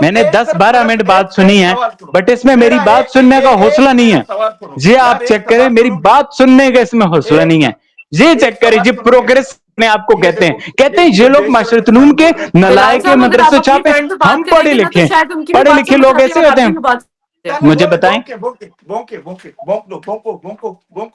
मैंने 10-12 मिनट बात सुनी है, बट इसमें मेरी बात सुनने का हौसला नहीं है। ये आप चेक करें, मेरी बात सुनने का इसमें हौसला नहीं है। ये चेक करें, ये प्रोग्रेस ने आपको कहते हैं ये लोग माशरतुलूम के बिलाल नलायक के साहब अगर आप मदरसे अपनी छापे। टर्न पे बात हम पढ़े करेंगे ना, तो लिखे, शायद उनकी भी पढ़े बात लिखे समझ लोग आती है ऐसे और होते आपकी हैं। भी बात मुझे बताएं,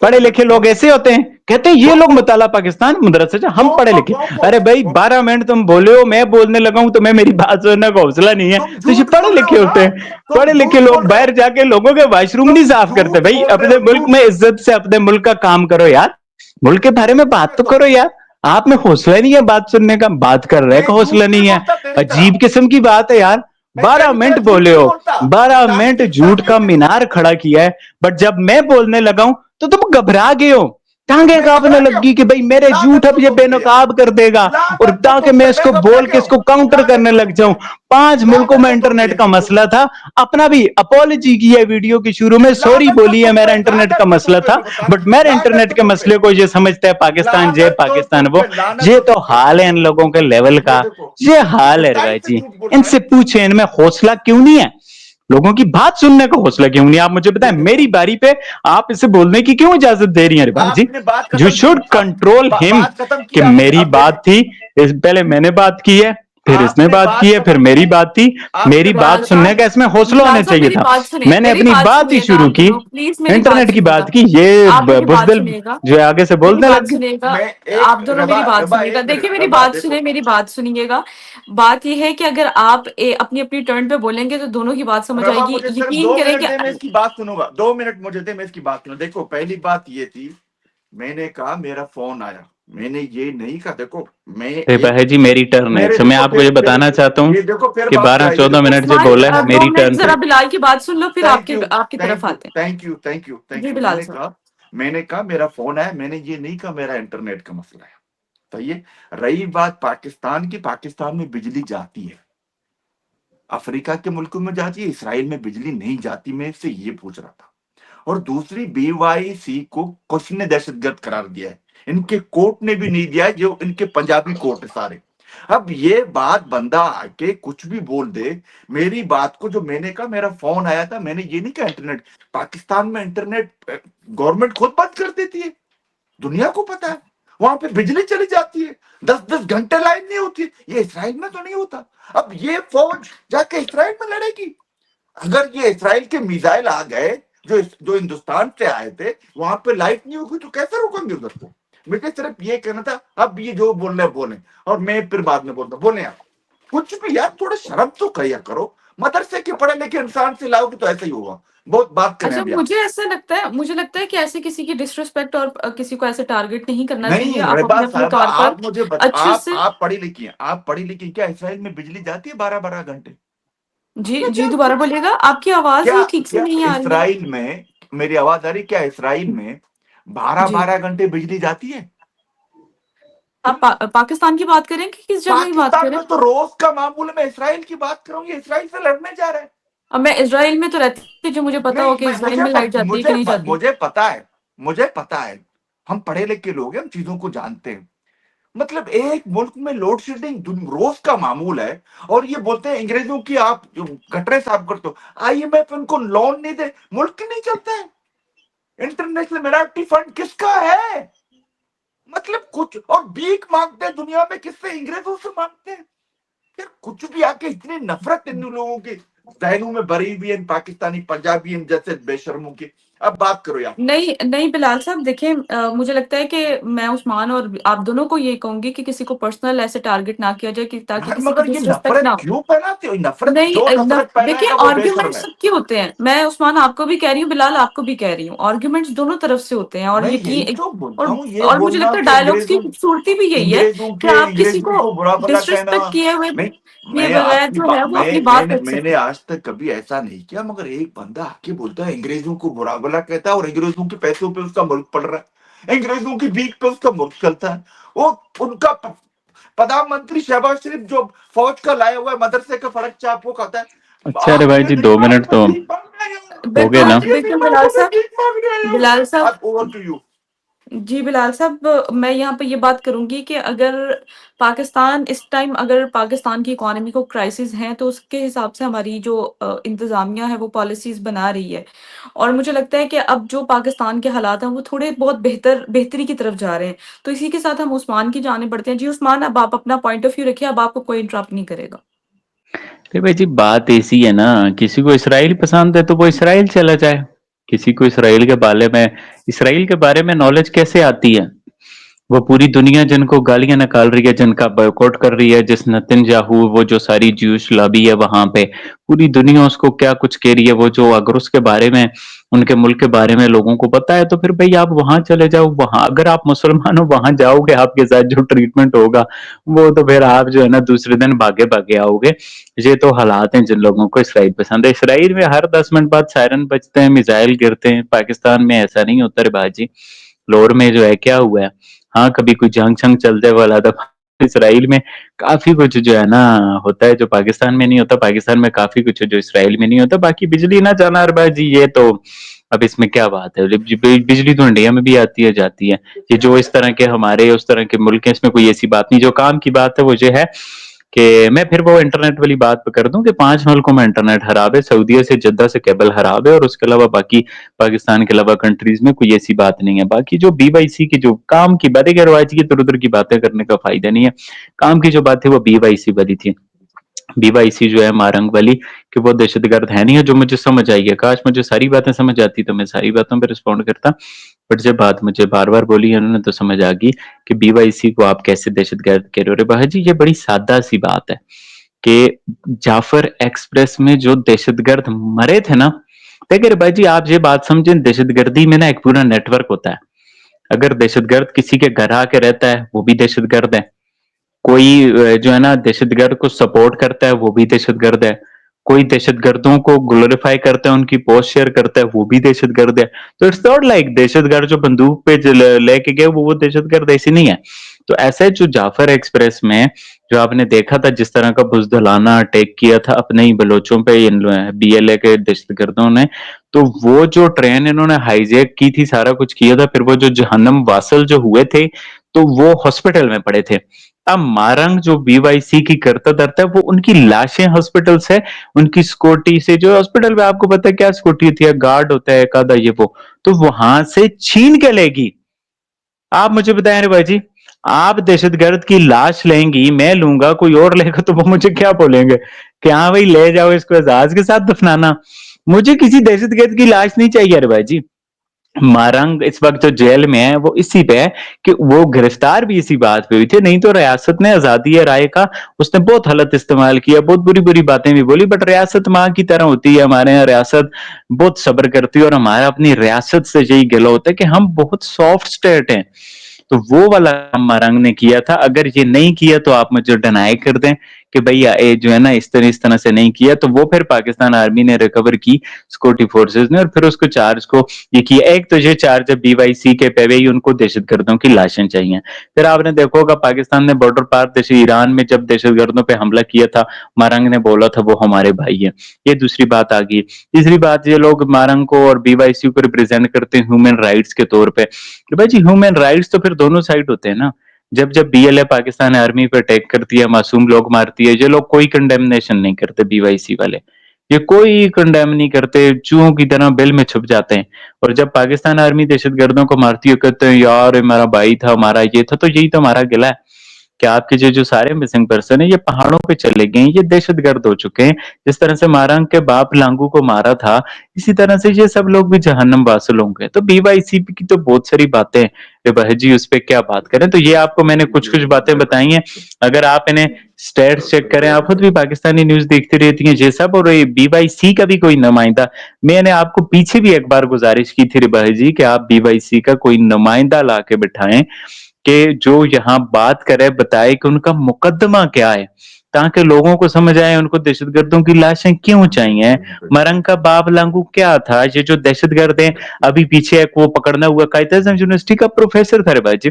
पढ़े लिखे लोग ऐसे होते हैं, कहते हैं ये लोग मुताला पाकिस्तान मदरसे से, हम पढ़े लिखे। अरे भाई 12 मिनट तुम बोले हो, मैं बोलने लगा हूं, तुम्हें मेरी बात सुनने का हौसला नहीं है, तो ये पढ़े लिखे होते हैं। पढ़े लिखे लोग बाहर जाके लोगों के वॉशरूम नहीं साफ करते। भाई अपने मुल्क में इज्जत से अपने मुल्क का काम करो यार, मुल्क के बारे में बात तो करो यार। आप में हौसला नहीं है बात सुनने का, बात कर रहे का हौसला नहीं है। अजीब किस्म की बात है यार। 12 मिनट बोले हो, 12 मिनट झूठ का मीनार खड़ा किया है, बट जब मैं बोलने लगा हूं तो तुम घबरा गए हो, टांगे कांपने लगी कि भाई मेरे झूठ अब ये बेनकाब कर देगा, और ताकि मैं इसको बोल के इसको काउंटर करने लग जाऊं। 5 मुल्कों में इंटरनेट का मसला था, अपना भी अपॉलॉजी की है वीडियो की शुरू में, सॉरी बोली है, मेरा इंटरनेट का मसला था, बट मेरे इंटरनेट के मसले को ये समझते हैं पाकिस्तान जे पाकिस्तान वो। ये तो हाल है इन लोगों के लेवल का, ये हाल है भाई जी। इनसे पूछे इनमें हौसला क्यों नहीं है, लोगों की बात सुनने का हौसला क्यों नहीं? आप मुझे बताएं, मेरी बारी पे आप इसे बोलने की क्यों इजाजत दे रही हैं रिबाज जी? यू शुड कंट्रोल हिम कि मेरी बात थी, पहले मैंने बात की है, फिर इसने बात की है, फिर मेरी बात थी। मेरी बिलाल बात सुनने का इसमें हौसला होना बिलाल साहब चाहिए मेरी था। बात सुने, मैंने मेरी अपनी बात बात ही सुनिएगा शुरू आप की, दोनों, प्लीज मेरी बात इंटरनेट की सुनिएगा। बात की, ये आप मेरी बात बुज़दिल सुनिएगा, जो आगे से मेरी बोलने बात लग गए। सुनिएगा। आप दोनों मेरी बात सुनिएगा, देखिए मेरी बात सुने, मेरी बात सुनिएगा। बात यह है कि अगर आप अपनी अपनी टर्न पे बोलेंगे तो दोनों की बात समझ रबा आएगी। मुझे सिर्फ यकीन 2 करें मिनट कि दे, मैं इसकी बात सुनूंगा। 2 मिनट मुझे दे, मैं इसकी बात सुनूं। देखो पहली बात ये थी, मैंने कहा मेरा फोन आया, मैंने ये नहीं कहा। देखो मैं रिबाह जी मेरी टर्न है, मेरे मैं देखो आपको ये बताना चाहता हूँ ये देखो फिर कि बात कराई। 12-14 मिनट जो उस्मान, बोला है 2 मेरी मिनट टर्न जरा थी। बिलाल की बात सुन लो, फिर थैंक आपकी यू आपकी तरफ आते हैं। Thank you thank you thank जी यू। बिलाल साहब, मैंने कहा मेरा फोन आया, मैंने ये नहीं कहा मेरा इंटरनेट का मसला है। तो ये रही बात पाकिस्तान की, पाकिस्तान में बिजली जाती है, अफ्रीका के मुल्कों में जाती है, इसराइल में बिजली नहीं जाती। मैं इससे ये पूछ रहा था। और दूसरी, BYC को कुछ ने दहशतगर्द करार दिया है, इनके कोर्ट ने भी नहीं दिया है, जो इनके पंजाबी कोर्ट है सारे। अब ये बात बंदा आके कुछ भी बोल दे, मेरी बात को जो मैंने कहा मेरा फोन आया था, मैंने ये नहीं कहा इंटरनेट। पाकिस्तान में इंटरनेट गवर्नमेंट खुद बंद कर देती है, दुनिया को पता है। वहां पे बिजली चली जाती है, 10-10 घंटे लाइन नहीं होती। ये इसराइल में तो नहीं होता। अब ये फौज जाके इसराइल में लड़ेगी। अगर ये इसराइल के मिसाइल आ गए जो हिंदुस्तान से आए थे, वहां पे लाइट नहीं होगी तो कैसे रोकेंगे उधर को? मुझे सिर्फ ये कहना था। अब ये जो बोल रहे बोले, और मैं फिर बाद में बोलता बोले आप कुछ भी यार, थोड़ा शर्म तो किया करो। मदरसे के पढ़े लिखे इंसान से लाओगे तो ऐसा ही होगा। बहुत बात करें अच्छा, अभी आप। मुझे लगता है कि ऐसे किसी की डिसरिस्पेक्ट और किसी को ऐसे टारगेट नहीं करना नहीं चाहिए। आप अपने रेबा अपने साहबा, तौर पर आप मुझे अच्छे से आप पढ़ी लिखी हैं, आप पढ़ी लिखी हैं। क्या इसराइल में बिजली जाती है 12-12 घंटे? जी क्या जी, क्या दोबारा बोलिएगा, आपकी आवाज क्या ही ठीक से क्या नहीं आ रही है। इसराइल में, मेरी आवाज आ रही? क्या इसराइल में बारह जी, बारह घंटे बिजली जाती है? आप पाकिस्तान की बात करें कि किस जगह की बात पाकिस्तान करें? में तो रोज का मामूल है। मैं इसराइल की बात कर रहा हूँ, ये इसराइल से लड़ने जा रहे हैं। अब मैं इसराइल में तो रहती थी, जो मुझे पता नहीं हो कि इसराइल में लाइट जाती है कि नहीं जाती। मुझे पता है। हम पढ़े लिखे लोग हैं, हम चीजों को जानते हैं। मतलब एक मुल्क में लोड शेडिंग रोज का मामूल है, और ये बोलते हैं अंग्रेजों की आप जो गटरे साफ करते हो। IMF उनको लोन नहीं दे, मुल्क नहीं चलता है। इंटरनेशनल मिलिट्री फंड किसका है? मतलब कुछ, और भीख मांगते हैं दुनिया में किससे? अंग्रेजों से मांगते हैं। यार कुछ भी आके इतनी नफरत इन लोगों के जहनों में भरी हुई है, पाकिस्तानी पंजाबी जैसे बेशर्मों की। अब बात करो यार। नहीं नहीं बिलाल साहब, देखिए, मुझे लगता है कि मैं उस्मान और आप दोनों को ये कहूंगी कि किसी को पर्सनल ऐसे टारगेट ना किया जाए, कि ताकि किसी की मगर ये डिसरिस्पेक्ट नफरत ना हो। क्यों फैलाते हो? नफरत, नहीं जो नफरत देखिए, फैलाएगा वो बेशर्म आर्ग्यूमेंट है। सबके होते हैं। मैं उस्मान आपको भी कह रही हूँ, बिलाल आपको भी कह रही हूँ, आर्ग्यूमेंट्स दोनों तरफ से होते हैं। और मैं यही यकीन तो बोलता और हूँ। ये और मुझे बोलना लगता है कि डायलॉग्स की खूबसूरती भी यही है कि आप किसी अंग्रेजों को को बुरा भला कहना। डिसरिस्पेक्ट मैं किए मैं बगैर आपकी जो बात है वो अपनी मैं बात मैंने रख मैंने सके। आज तक कभी ऐसा नहीं किया, मगर एक बंदा आके बोलता है अंग्रेजों को बुरा भला कहता है, और अंग्रेजों के पैसों पे उसका मुल्क पड़ रहा है, अंग्रेजों की भीख पे उसका मुल्क चलता है। वो उनका प्रधानमंत्री शहबाज शरीफ जो फौज का लाया हुआ है, मदरसे का फर्क चाप वो कहता है अच्छा अरे आप भाई ये जी नहीं 2 मिनट मालूम तो भीख मांगने आए हो, हो गए बिल्कुल ना। आप ये नहीं बिल्कुल बिलाल मालूम साहब। भीख मांगने आए हो। बिलाल साहब, अब ओवर टू यू। जी बिलाल साहब, मैं यहाँ पे ये बात करूंगी कि अगर पाकिस्तान इस टाइम, अगर पाकिस्तान की इकोनॉमी को क्राइसिस है, तो उसके हिसाब से हमारी जो इंतजामिया है वो पॉलिसीज बना रही है। और मुझे लगता है कि अब जो पाकिस्तान के हालात हैं वो थोड़े बहुत बेहतरी की तरफ जा रहे हैं। तो इसी के साथ हम उस्मान की जाने बढ़ते हैं। जी उस्मान, अब आप अपना पॉइंट ऑफ व्यू रखिए, अब आपको कोई इंटरप्ट नहीं करेगा। अरे भाई जी बात ऐसी है ना, किसी को इसराइल पसंद है तो वो इसराइल चला जाए। किसी को इसराइल के बारे में नॉलेज कैसे आती है? वो पूरी दुनिया जिनको गालियां निकाल रही है, जिनका बॉयकॉट कर रही है, जिस नेतन्याहू, वो जो सारी ज्यूश लॉबी है वहां पे, पूरी दुनिया उसको क्या कुछ कह रही है। वो जो अगर उसके बारे में, उनके मुल्क के बारे में लोगों को पता है, तो फिर भाई आप वहां चले जाओ। वहां अगर आप मुसलमान हो, वहां जाओगे, आपके साथ जो ट्रीटमेंट होगा वो तो फिर आप जो है ना दूसरे दिन भागे भागे आओगे। ये तो हालात हैं जिन लोगों को इसराइल पसंद है। इसराइल में हर 10 मिनट बाद सायरन बजते हैं, मिसाइल गिरते हैं। पाकिस्तान में ऐसा नहीं होता रे बाजी। लोर में जो है क्या हुआ है, हाँ कभी कोई जंग छंग चलते वाला था। इसराइल में काफी कुछ जो है ना होता है जो पाकिस्तान में नहीं होता। पाकिस्तान में काफी कुछ है जो इसराइल में नहीं होता। बाकी बिजली ना जाना अरबा जी, ये तो अब इसमें क्या बात है। बिजली तो इंडिया में भी आती है जाती है। ये जो इस तरह के हमारे उस तरह के मुल्क हैं, इसमें कोई ऐसी बात नहीं। जो काम की बात है वो ये है कि मैं फिर वो इंटरनेट वाली बात पे कर दूं कि 5 मुल्कों में इंटरनेट खराब है। सऊदीया से जद्दा से केबल खराब है, और उसके अलावा बाकी पाकिस्तान के अलावा कंट्रीज में कोई ऐसी बात नहीं है। बाकी जो BYC की जो काम की बातें, रवायती की इधर उधर की बातें करने का फायदा नहीं है। काम की जो बात है वो BYC वाली थी। BYC जो है मारंग वाली, कि वो दहशतगर्द है नहीं है, जो मुझे समझ आई है। काश मुझे सारी बातें समझ आती तो मैं सारी बातों पर रिस्पॉन्ड करता। बट जब बात मुझे बार बार बोली है उन्होंने, तो समझ आ गई कि BYC को आप कैसे दहशतगर्द कह रहे हो। रे बाहा जी ये बड़ी सादा सी बात है कि जाफर एक्सप्रेस में जो दहशतगर्द मरे थे ना, देखिए भाई जी आप ये बात समझें, दहशतगर्दी में ना एक पूरा नेटवर्क होता है। अगर दहशतगर्द किसी के घर आके रहता है वो भी दहशतगर्द है। कोई जो है ना दहशतगर्द को सपोर्ट करता है वो भी दहशतगर्द है। कोई दहशतगर्दों को ग्लोरीफाई करता है, उनकी पोस्ट शेयर करता है, वो भी दहशतगर्द है। तो इट्स नॉट लाइक दहशतगर्द जो बंदूक पे लेके गए वो दहशतगर्द ऐसी नहीं है। तो ऐसे जो जाफर एक्सप्रेस में जो आपने देखा था, जिस तरह का बुजदलाना अटैक किया था अपने ही बलोचों पे इन BLA के दहशतगर्दों ने, तो वो जो ट्रेन इन्होंने हाईजैक की थी, सारा कुछ किया था, फिर वो जो जहन्नम वासल जो हुए थे, तो वो हॉस्पिटल में पड़े थे। अब मारंग जो BYC की करता धरता है, वो उनकी लाशें हॉस्पिटल से, उनकी सिक्योरिटी से, जो हॉस्पिटल में आपको पता है क्या सिक्योरिटी होती है, गार्ड होता है एक आधा ये वो, तो वहां से छीन के लेगी। आप मुझे बताएं रे भाई जी, आप दहशतगर्द की लाश लेंगी, मैं लूँगा, कोई और लेगा तो वो मुझे क्या बोलेंगे कि हाँ भाई ले जाओ इसको जहाज के साथ दफनाना। मुझे किसी दहशतगर्द की लाश नहीं चाहिए अरे भाई जी। मारंग इस वक्त जो जेल में है वो इसी पे है कि वो गिरफ्तार भी इसी बात पे हुई थी, नहीं तो रियासत ने आजादी राय का उसने बहुत गलत इस्तेमाल किया, बहुत बुरी बुरी बातें भी बोली, बट रियासत माँ की तरह होती है हमारे यहाँ, रियासत बहुत सब्र करती है और हमारा अपनी रियासत से यही गिला होता है कि हम बहुत सॉफ्ट स्टेट हैं। तो वो वाला काम मारंग ने किया था, अगर ये नहीं किया तो आप मुझे डिनाई कर दें कि भैया ये जो है ना इस तरह से नहीं किया, तो वो फिर पाकिस्तान आर्मी ने रिकवर की, सिक्योरिटी फोर्सेस ने, और फिर उसको चार्ज को ये किया। एक तो ये चार्ज है BYC के पे ही उनको दहशतगर्दों की लाशें चाहिए। फिर आपने देखा होगा पाकिस्तान ने बॉर्डर पार जैसे ईरान में जब दहशतगर्दों पे हमला किया था, मारंग ने बोला था वो हमारे भाई है। ये दूसरी बात आ गई। तीसरी बात, ये लोग मारंग को और BYC को रिप्रेजेंट करते हैं ह्यूमन राइट्स के तौर पे। तो भाई जी ह्यूमन राइट्स तो फिर दोनों साइड होते हैं ना। जब जब BLA पाकिस्तान आर्मी पे अटैक करती है, मासूम लोग मारती है, ये लोग कोई कंडेमनेशन नहीं करते BYC वाले, ये कोई कंडेम नहीं करते, चूहों की तरह बिल में छुप जाते हैं। और जब पाकिस्तान आर्मी दहशतगर्दों को मारती है कहते हैं यार ये मेरा भाई था, हमारा ये था, तो यही तो हमारा गिला है कि आपके जो जो सारे मिसिंग पर्सन है ये पहाड़ों पे चले गए, ये दहशतगर्द हो चुके हैं। जिस तरह से मारंग के बाप लांगू को मारा था, इसी तरह से ये सब लोग भी जहन्नम वासिल होंगे। तो BYC की तो बहुत सारी बातें है भाई उस पर क्या बात करें। तो ये आपको मैंने कुछ कुछ बातें बताई हैं, अगर आप इन्हें स्टेट्स चेक करें, आप खुद भी पाकिस्तानी न्यूज देखती रहती हैं ये सब, और ये BYC का भी कोई नुमाइंदा, मैंने आपको पीछे भी एक बार गुजारिश की थी रिबाही जी कि आप BYC का कोई नुमाइंदा ला के बिठाएं कि जो यहाँ बात करे, बताए कि उनका मुकदमा क्या है, ताकि लोगों को समझ आए उनको दहशतगर्दों की लाशें क्यों चाहिए, मरंग का बाप लांगू क्या था, ये जो दहशतगर्द हैं। अभी पीछे एक वो पकड़ना हुआ कायद आज़म यूनिवर्सिटी का प्रोफेसर था रे भाई,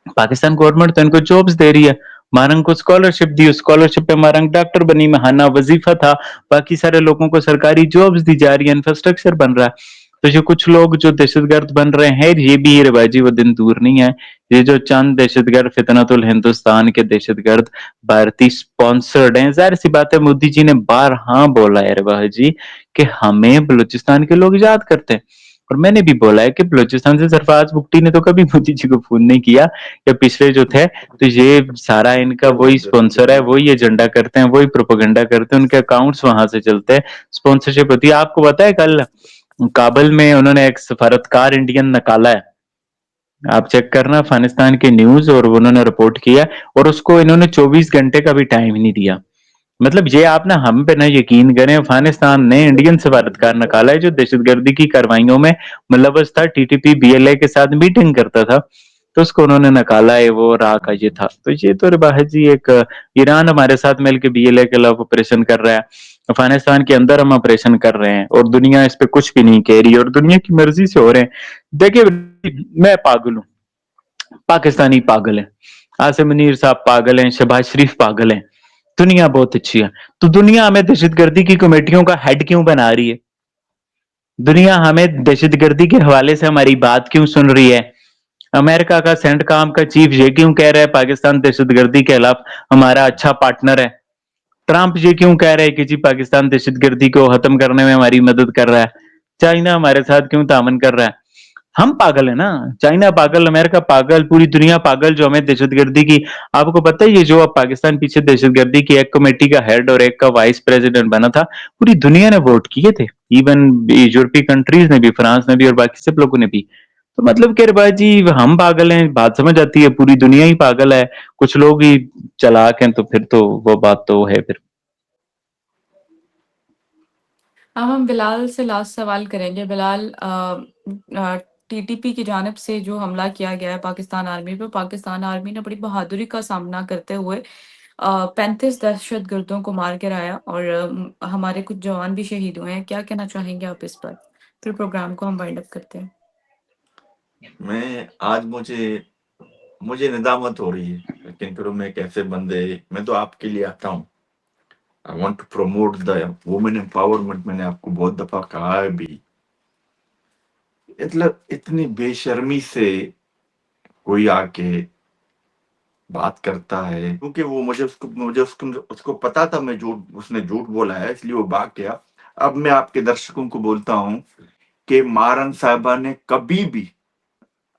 पाकिस्तान गवर्नमेंट तो इनको जॉब्स दे रही है, मारंग को स्कॉलरशिप दी, उस स्कॉलरशिप पे मारंग डॉक्टर बनी, महाना वजीफा था, बाकी सारे लोगों को सरकारी जॉब्स दी जा रही है, इंफ्रास्ट्रक्चर बन रहा है। तो जो कुछ लोग जो दहशतगर्द बन रहे हैं, ये भी ये रिवाजी वो दिन दूर नहीं है। ये जो चंद दहशतगर्द फितनतुल हिंदुस्तान के दहशतगर्द भारतीय स्पॉन्सर्ड हैं, जाहिर सी बात है मोदी जी ने बारहा बोला है रिवाजी कि हमें बलूचिस्तान के लोग याद करते हैं। और मैंने भी बोला है कि बलूचिस्तान से सरफराज बुगटी ने तो कभी मोदी जी को फोन नहीं किया, या पिछले जो थे, तो ये सारा इनका वही स्पॉन्सर है, वही एजेंडा करते हैं, वही प्रोपेगेंडा करते हैं, उनके अकाउंट्स वहां से चलते हैं, स्पॉन्सरशिप होती है। आपको पता है कल काबुल में उन्होंने एक सफारतकार इंडियन निकाला है, आप चेक करना अफगानिस्तान के न्यूज, और उन्होंने रिपोर्ट किया, और उसको इन्होंने 24 घंटे का भी टाइम ही नहीं दिया। मतलब ये आप ना हम पे ना यकीन करें, अफगानिस्तान ने इंडियन सफारतकार निकाला है जो दहशतगर्दी की कार्रवाइयों में मुलव्वस था, TTP BLA के साथ मीटिंग करता था, तो उसको उन्होंने निकाला है, वो राह का ये था। तो ये तो रिबाहत जी एक ईरान हमारे साथ मिलकर BLA के खिलाफ ऑपरेशन कर रहा है, अफगानिस्तान के अंदर हम ऑपरेशन कर रहे हैं, और दुनिया इस पे कुछ भी नहीं कह रही, और दुनिया की मर्जी से हो रहे हैं। देखिए मैं पागल हूँ, पाकिस्तानी पागल है, आसिम मुनीर साहब पागल हैं, शहबाज शरीफ पागल हैं, दुनिया बहुत अच्छी है। तो दुनिया हमें दहशतगर्दी की कमेटियों का हेड क्यों बना रही है? दुनिया हमें दहशतगर्दी के हवाले से हमारी बात क्यों सुन रही है? अमेरिका का सेंटकॉम का चीफ ये क्यों कह रहा है पाकिस्तान दहशतगर्दी के खिलाफ हमारा अच्छा पार्टनर है? ट्रंप ये क्यों कह रहे हैं कि जी पाकिस्तान दहशतगर्दी को खत्म करने में हमारी मदद कर रहा है? चाइना हमारे साथ क्यों तामन कर रहा है? हम पागल है ना, चाइना पागल, अमेरिका पागल, पूरी दुनिया पागल जो हमें दहशतगर्दी की। आपको पता है ये जो अब पाकिस्तान पीछे दहशतगर्दी की एक कमेटी का हेड और एक का वाइस प्रेसिडेंट बना था, पूरी दुनिया ने वोट किए थे, इवन यूरोपीय कंट्रीज ने भी, फ्रांस ने भी, और बाकी सब लोगों ने भी। तो मतलब कि बाजी हम पागल हैं, बात समझ आती है, पूरी दुनिया ही पागल है, कुछ लोग ही चालाक हैं, तो फिर तो वो बात तो है फिर। अब हम बिलाल से लास्ट सवाल करेंगे। बिलाल, TTP की जानिब से जो हमला किया गया है पाकिस्तान आर्मी पे, पाकिस्तान आर्मी ने बड़ी बहादुरी का सामना करते हुए 35 दहशतगर्दों को मार गिराया, और हमारे कुछ जवान भी शहीद हुए हैं। क्या कहना चाहेंगे आप इस पर? फिर प्रोग्राम को हम वाइंड अप करते हैं। मैं आज मुझे निदामत हो रही है, लेकिन फिर मैं कैसे बंदे, मैं तो आपके लिए आता हूँ। I want to promote the women empowerment, मैंने आपको बहुत दफा कहा है भी। मतलब इतनी बेशर्मी से कोई आके बात करता है, क्योंकि वो उसको पता था मैं उसने झूठ बोला है, इसलिए वो भाग गया। अब मैं आपके दर्शकों को बोलता हूँ कि मारन साहबा ने कभी भी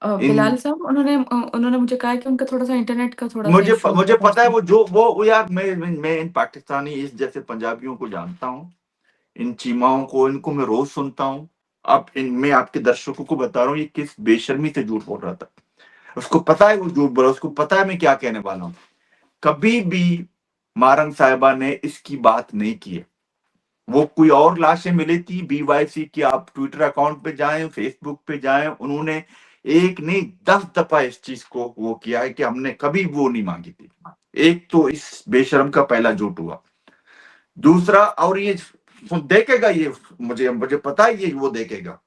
बिलाल इन साहब उन्होंने मुझे कहा कि उनका थोड़ा-सा इंटरनेट का थोड़ा-सा मुझे इश्यू हो मुझे रहा था पता है इसलिए। वो यार मैं इन पाकिस्तानी इस जैसे पंजाबियों को जानता हूँ, इन चीमाओं को, इनको मैं रोज सुनता हूँ। अब इन मैं आपके दर्शकों को बता रहा हूँ ये किस बेशर्मी से झूठ बोल रहा था। उसको पता है वो झूठ बोल रहा है, उसको पता है मैं क्या कहने वाला हूँ। कभी भी मारंग साहिबा ने इसकी बात नहीं की है। वो कोई और लाशें मिली थी बीवाईसी की, आप ट्विटर अकाउंट पे जाएं, फेसबुक पे जाएं, उन्होंने एक नहीं 10 दफा इस चीज को वो किया है कि हमने कभी वो नहीं मांगी थी। एक तो इस बेशरम का पहला झूठ हुआ। दूसरा, और ये देखेगा, ये मुझे मुझे पता है ये वो देखेगा।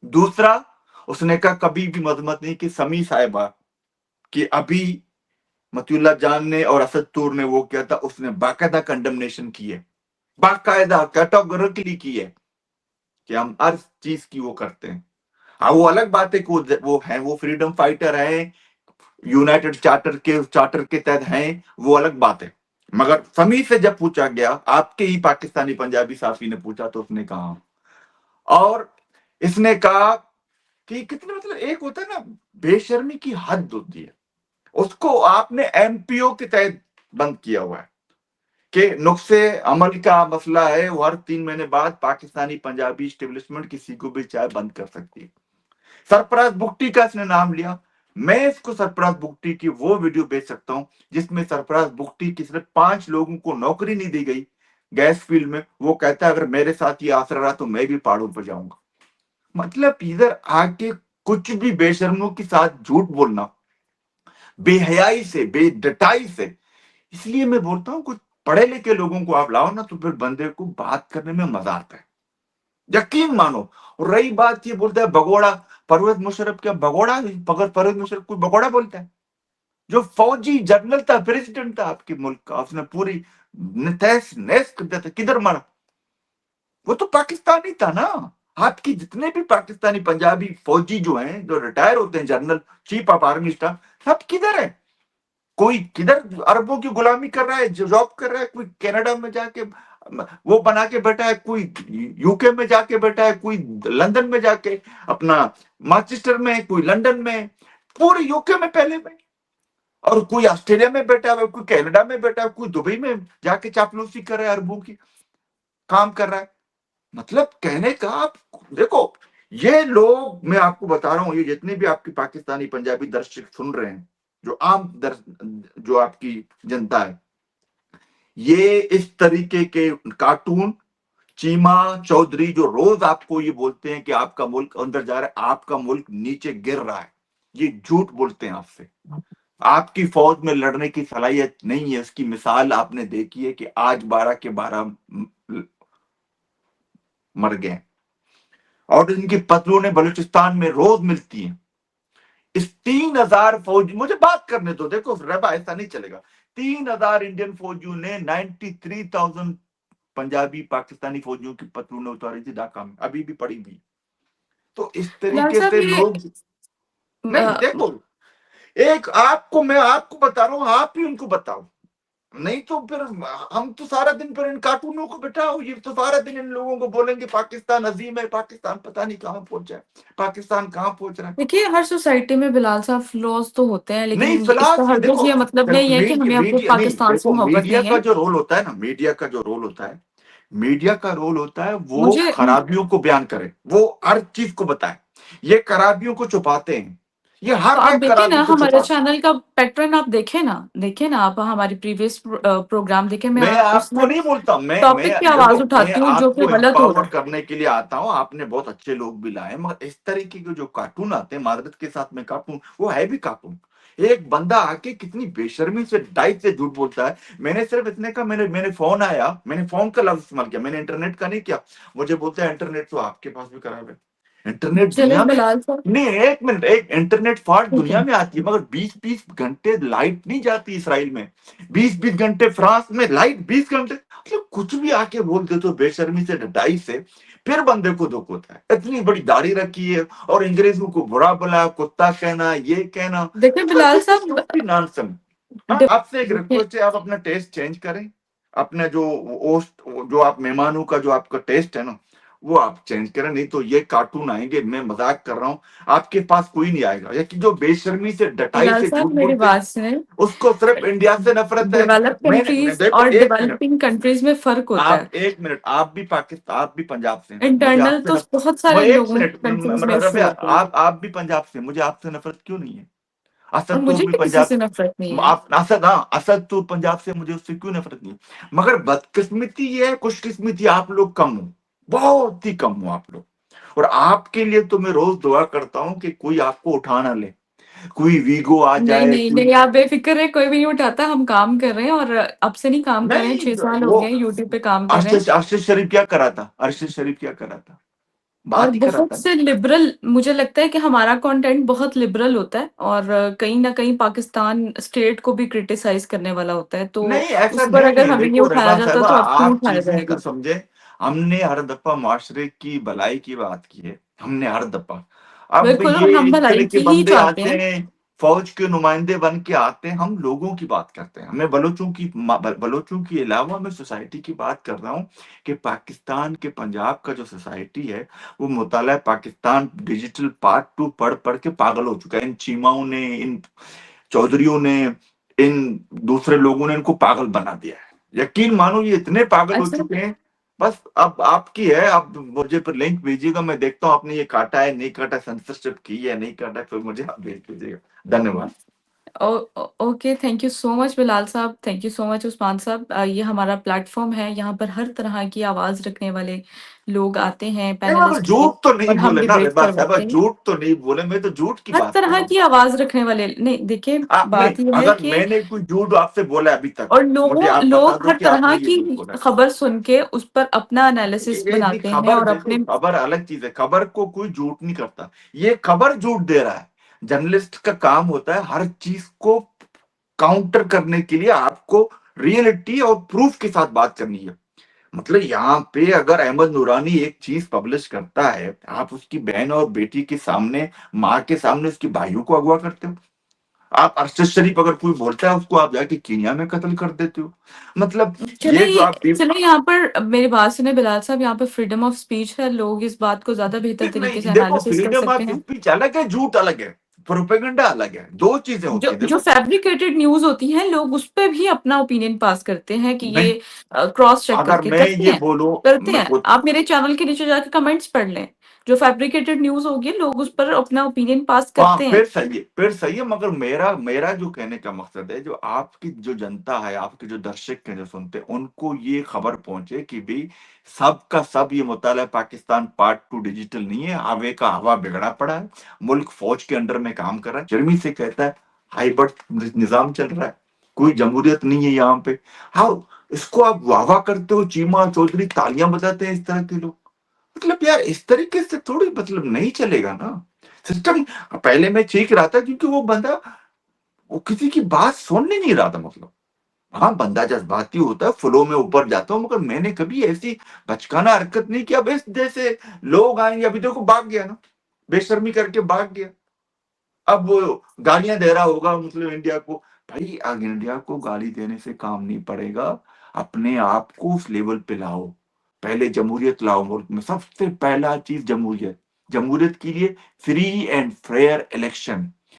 दूसरा, उसने कहा कभी भी मजम्मत नहीं कि समी साहिबा कि अभी मतियुल्लाह जान ने और असद तूर ने वो किया था, उसने बाकायदा कंडमनेशन की है, बाकायदा कैटेगोरिकली की है कि हम हर चीज की वो करते हैं। हाँ, वो अलग बात है कि वो है, वो फ्रीडम फाइटर है, यूनाइटेड चार्टर के तहत हैं, वो अलग बात है। मगर समी से जब पूछा गया, आपके ही पाकिस्तानी पंजाबी साफी ने पूछा, तो उसने कहा, और इसने कहा कि कितने मतलब एक होता है ना, बेशर्मी की हद होती है। उसको आपने एमपीओ के तहत बंद किया हुआ है कि नुक्से अमल का मसला है, वो हर 3 महीने बाद पाकिस्तानी पंजाबी स्टेब्लिशमेंट किसी को भी चाहे बंद कर सकती है। सरफराज बुगटी का इसने नाम लिया। मैं इसको सरफराज बुगटी की वो वीडियो भेज सकता हूं जिसमें सरफराज बुगटी की सिर्फ 5 लोगों को नौकरी नहीं दी गई गैस फील्ड में। वो कहता है अगर मेरे साथ ये आसरा रहा तो मैं भी पहाड़ों पर जाऊंगा। मतलब इधर आके कुछ भी बेशर्मों के साथ झूठ बोलना, बेहयाई से, बेडटाई से। इसलिए मैं बोलता हूं कुछ पढ़े लिखे लोगों को आप लाओ ना, तो फिर बंदे को बात करने में मजा आता है, यकीन मानो। और रही बात, ये बोलता है भगोड़ा, परवेज मुशर्रफ क्या भगोड़ा? मगर परवेज मुशर्रफ कोई भगोड़ा बोलता है? जो फौजी जनरल था, प्रेसिडेंट था आपके मुल्क का, उसने पूरी तहस नहस कर दिया था, किधर मरा? वो तो पाकिस्तानी था ना। आपकी जितने भी पाकिस्तानी पंजाबी फौजी जो हैं, जो रिटायर होते हैं, general, chief of army staff, सब किधर है? कोई किधर अरबों की गुलामी कर रहा है, जॉब कर रहा है, कोई कनाडा में जाके वो बना के बैठा है, कोई यूके में जाके बैठा है, कोई लंदन में जाके अपना मैनचेस्टर में, कोई लंदन में, पूरे यूके में पहले में, और कोई ऑस्ट्रेलिया में बैठा है, कोई कनाडा में बैठा है, कोई दुबई में जाके चापलूसी कर रहा है, अरबों की काम कर रहा है। मतलब कहने का आप देखो, ये लोग, मैं आपको बता रहा हूं, ये जितने भी आपके पाकिस्तानी पंजाबी दर्शक सुन रहे हैं, जो जो आपकी जनता है, ये इस तरीके के कार्टून, चीमा चौधरी जो रोज आपको ये बोलते हैं कि आपका मुल्क अंदर जा रहा है, आपका मुल्क नीचे गिर रहा है, ये झूठ बोलते हैं आपसे। आपकी फौज में लड़ने की सलाहियत नहीं है, उसकी मिसाल आपने देखी है कि आज 12 के 12 मर गए, और इनकी पतलूनें बलूचिस्तान में रोज मिलती हैं। इस 3000 फौजी, मुझे बात करने दो, देखो रबा ऐसा नहीं चलेगा। 3000 इंडियन फौजियों ने 93,000 पंजाबी पाकिस्तानी फौजियों की पतलूनें उतारी थी ढाका में, अभी भी पड़ी हुई। तो इस बिलाल तरीके साहब से ये लोग, नहीं देखो, एक आपको मैं आपको बता रहा हूं, आप ही उनको बताओ, नहीं तो फिर हम तो सारा दिन फिर इन कार्टूनों को बिठाओ, ये तो सारा दिन इन लोगों को बोलेंगे पाकिस्तान अजीम है, पाकिस्तान पता नहीं कहां पहुंचा है, पाकिस्तान कहां पहुंच रहा है। देखिए हर सोसाइटी में बिलाल साहब फ्लॉज तो होते हैं, नहीं, लेकिन इसका फिलहाल हरगिज देखो, ये मतलब नहीं है कि हमें अपने मीडिया नहीं, पाकिस्तान से देखो मोहब्बत मीडिया नहीं का है। जो रोल होता है ना, मीडिया का जो रोल होता है, मीडिया का रोल होता है वो मुझे खराबियों को बयान करे, वो हर चीज को बताए। ये खराबियों को छुपाते हैं, ये तो हर आप एक देखिए ना खराबी को हमारे छुपाते चैनल का पैटर्न, आप देखे ना आप हमारी प्रीवियस प्रोग्राम देखे, हैं। मैं मैं उस आपको समय नहीं बोलता, टॉपिक पे देखो, आवाज मैं उठाती हूँ जो कि आपको गलत हो रहा एम्पावर है। करने के लिए आता हूँ। आपने बहुत अच्छे लोग भी लाए, मगर इस तरीके के जो कार्टून आते हैं, मादरत के साथ में कार्टून, वो है भी कार्टून। एक बंदा आके कितनी बेशर्मी से, डाइट से झूठ बोलता है। मैंने सिर्फ इतने का, मैंने फोन आया, मैंने फोन का लफ्ज इस्तेमाल किया, मैंने इंटरनेट का नहीं किया। मुझे बोलता है इंटरनेट तो आपके पास भी खराब है। इंटरनेट चले दुनिया में, बिलाल साहब, नहीं एक मिनट, एक इंटरनेट फॉल्ट ठीक दुनिया है। में आती है, मगर 20-20 घंटे लाइट नहीं जाती इसराइल में, 20-20 घंटे फ्रांस में लाइट, 20 घंटे, मतलब कुछ भी आके बोल देते हो बेशर्मी से, डटाई से, फिर बंदे को दुख होता है। इतनी बड़ी दाढ़ी रखी है और अंग्रेजों को बुरा भला, कुत्ता कहना, ये कहना, देखिए मतलब बिलाल दिस इज साहब, टोटली नॉनसेंस। हाँ, आपसे एक देखिए रिक्वेस्ट है, आप अपना टेस्ट चेंज करें। अपने जो होस्ट, जो आप मेहमानों का जो आपका टेस्ट है ना, वो आप चेंज करें, नहीं तो ये कार्टून आएंगे, मैं मजाक कर रहा हूँ, आपके पास कोई नहीं आएगा। या कि जो बेशर्मी से डटाई बिलाल से झूठ साहब मेरी बोलते हैं, बात सुने, उसको सिर्फ इंडिया से नफरत है। डेवलप मैं कंट्रीज देखो, और एक मिनट, डेवलपिंग कंट्रीज में फर्क होता है। आप एक मिनट, आप भी पाकिस्तान, आप भी पंजाब से हैं, मुझे इंटरनल आपसे तो बहुत सारे मैं एक लोगों मिनट, कंट्रीज में इशू रबिया, होते हैं, आप भी पंजाब से हैं, मुझे आपसे नफरत क्यों नहीं है? और असद तो मुझे भी भी किसी पंजाब, से नफरत नहीं है। आप असद, हाँ असद तो पंजाब से, मुझे उससे क्यों नफरत नहीं? मगर बदकिस्मती ये है, खुशकिस्मती आप लोग कम हो, बहुत ही कम हो आप लोग। और आपके लिए तो मैं रोज दुआ करता हूँ कि कोई आपको उठा ना ले, कोई वीगो आ नहीं जाए, नहीं कोई नहीं, आप बेफिक्र है, कोई भी नहीं उठाता। हम काम कर रहे हैं और अब से नहीं काम कर रहे हैं, नहीं। 6 साल हो वो गए यूट्यूब पे काम कर रहे हैं। अरशद शरीफ क्या करा था? अरशद शरीफ क्या करा था? और बात ही करा बहुत था। से लिबरल, मुझे लगता है कि हमारा कंटेंट बहुत लिबरल होता है और कहीं ना कहीं पाकिस्तान स्टेट को भी क्रिटिसाइज करने वाला होता है, तो नहीं ऐसा उस पर नहीं अगर है, हमें नहीं देखो उठाया रहमान जाता साहब, तो अब क्यों आप उठाया चीजों को जाएगा। समझे। हमने हर दफा माशरे की भलाई की बात की है, हमने हर दफा। अब बिल्कुल, ये और हम इस तरह भलाई के की ही बंदे चाहते आते हैं। हैं, फौज के नुमाइंदे बन के आते हैं, हम लोगों की बात करते हैं। हमें बलोचों की अलावा मैं सोसाइटी की बात कर रहा हूँ कि पाकिस्तान के पंजाब का जो सोसाइटी है, वो मुताला पाकिस्तान डिजिटल पार्ट 2 पढ़ पढ़ के पागल हो चुका है। इन चीमाओं ने, इन चौधरियों ने, इन दूसरे लोगों ने इनको पागल बना दिया है। यकीन मानो ये इतने पागल हो अच्छा, चुके हैं। बस अब आपकी है, आप मुझे पर लिंक भेजिएगा, मैं देखता हूँ आपने ये काटा है नहीं काटा, सेंसरशिप की है नहीं काटा, फिर मुझे आप भेज दीजिएगा। धन्यवाद। Okay, thank you so much Bilal साहब, thank you so much Usman साहब। ये हमारा प्लेटफॉर्म है, यहाँ पर हर तरह की आवाज रखने वाले लोग आते हैं, नहीं मगर पैनलिस्ट हैं, झूठ तो नहीं और हम बोले ना रे डिबेट बात साहब, करवाते हैं। झूठ तो नहीं बोले, मैं तो झूठ की हर बात कर तरह रहा हूँ। की आवाज रखने वाले, नहीं देखिए, आप नहीं, बात यह है अगर कि मैंने कोई झूठ आपसे बोला अभी तक, और मुझे लोगों आप बता लोग दो हर कि तरह आपने ये की झूठ बोला। खबर सुन के उस पर अपना एनालिसिस ये नहीं, बनाते हैं खबर और देखो, अपने। खबर अलग चीज है, खबर को कोई झूठ नहीं करता, ये खबर झूठ दे रहा है। जर्नलिस्ट का काम होता है हर चीज को काउंटर करने के लिए आपको रियलिटी और प्रूफ के साथ बात करनी है। मतलब यहाँ पे अगर अहमद नूरानी एक चीज पब्लिश करता है, आप उसकी बहन और बेटी के सामने, माँ के सामने उसकी भाइयों को अगवा करते हो। आप अरशद शरीफ अगर कोई बोलता है, उसको आप जाके कीनिया में कत्ल कर देते हो। मतलब ये जो आप चले यहाँ पर मेरी बात सुने बिलाल साहब, यहाँ पर फ्रीडम ऑफ स्पीच है, लोग इस बात को ज्यादा बेहतर तरीके से नहीं, देखो एनालिसिस कर फ्रीडम सकते ऑफ हैं। स्पीच अलग है, झूठ अलग है, प्रोपेगेंडा अलग है, दो चीजें जो होती है। जो देखो फैब्रिकेटेड न्यूज होती हैं, लोग उस पे भी अपना ओपिनियन पास करते हैं कि नहीं, ये क्रॉस चेक अगर करके मैं करते ये हैं, बोलूं, करते हैं। आप मेरे चैनल के नीचे जाके कमेंट्स पढ़ लें, जो फैब्रिकेटेड न्यूज होगी लोग उस पर अपना ओपिनियन पास हाँ करते हैं। फिर सही है, फिर सही है, मगर मेरा मेरा जो कहने का मकसद है, जो आपकी जो जनता है, आपके जो दर्शक हैं जो सुनते हैं, उनको ये खबर पहुंचे कि भाई सब का सब ये मुताला पाकिस्तान पार्ट 2 डिजिटल नहीं है, हवे का हवा बिगड़ा पड़ा है, मुल्क फौज के अंडर में काम कर रहा है, जर्मी से कहता है हाइब्रिड निजाम चल रहा है, कोई जमहूरियत नहीं है यहाँ पे। हाँ, इसको आप वाह वाह करते हो, चीमा चौधरी तालियां बजाते हैं इस तरह के लोग। मतलब यार इस तरीके से थोड़ी, मतलब नहीं चलेगा ना सिस्टम। पहले मैं चीख रहा था क्योंकि वो बंदा, वो किसी की बात सुनने नहीं रहा था। मतलब हाँ, बंदा जज्बाती होता है, फ्लो में ऊपर जाता हूँ, मगर मैंने कभी ऐसी बचकाना हरकत नहीं की। अब इस जैसे लोग आएंगे, अभी देखो भाग गया ना, बेशर्मी करके भाग गया। अब वो गालियां दे रहा होगा मुस्लिम इंडिया को। भाई आगे इंडिया को गाली देने से काम नहीं पड़ेगा, अपने आप को उस लेवल पे लाओ। पहले जमहूरियत लाओ मुल्क में, सबसे पहला चीज जमहूरियत। जमहूरियत के लिए फ्री एंड फेयर इलेक्शन,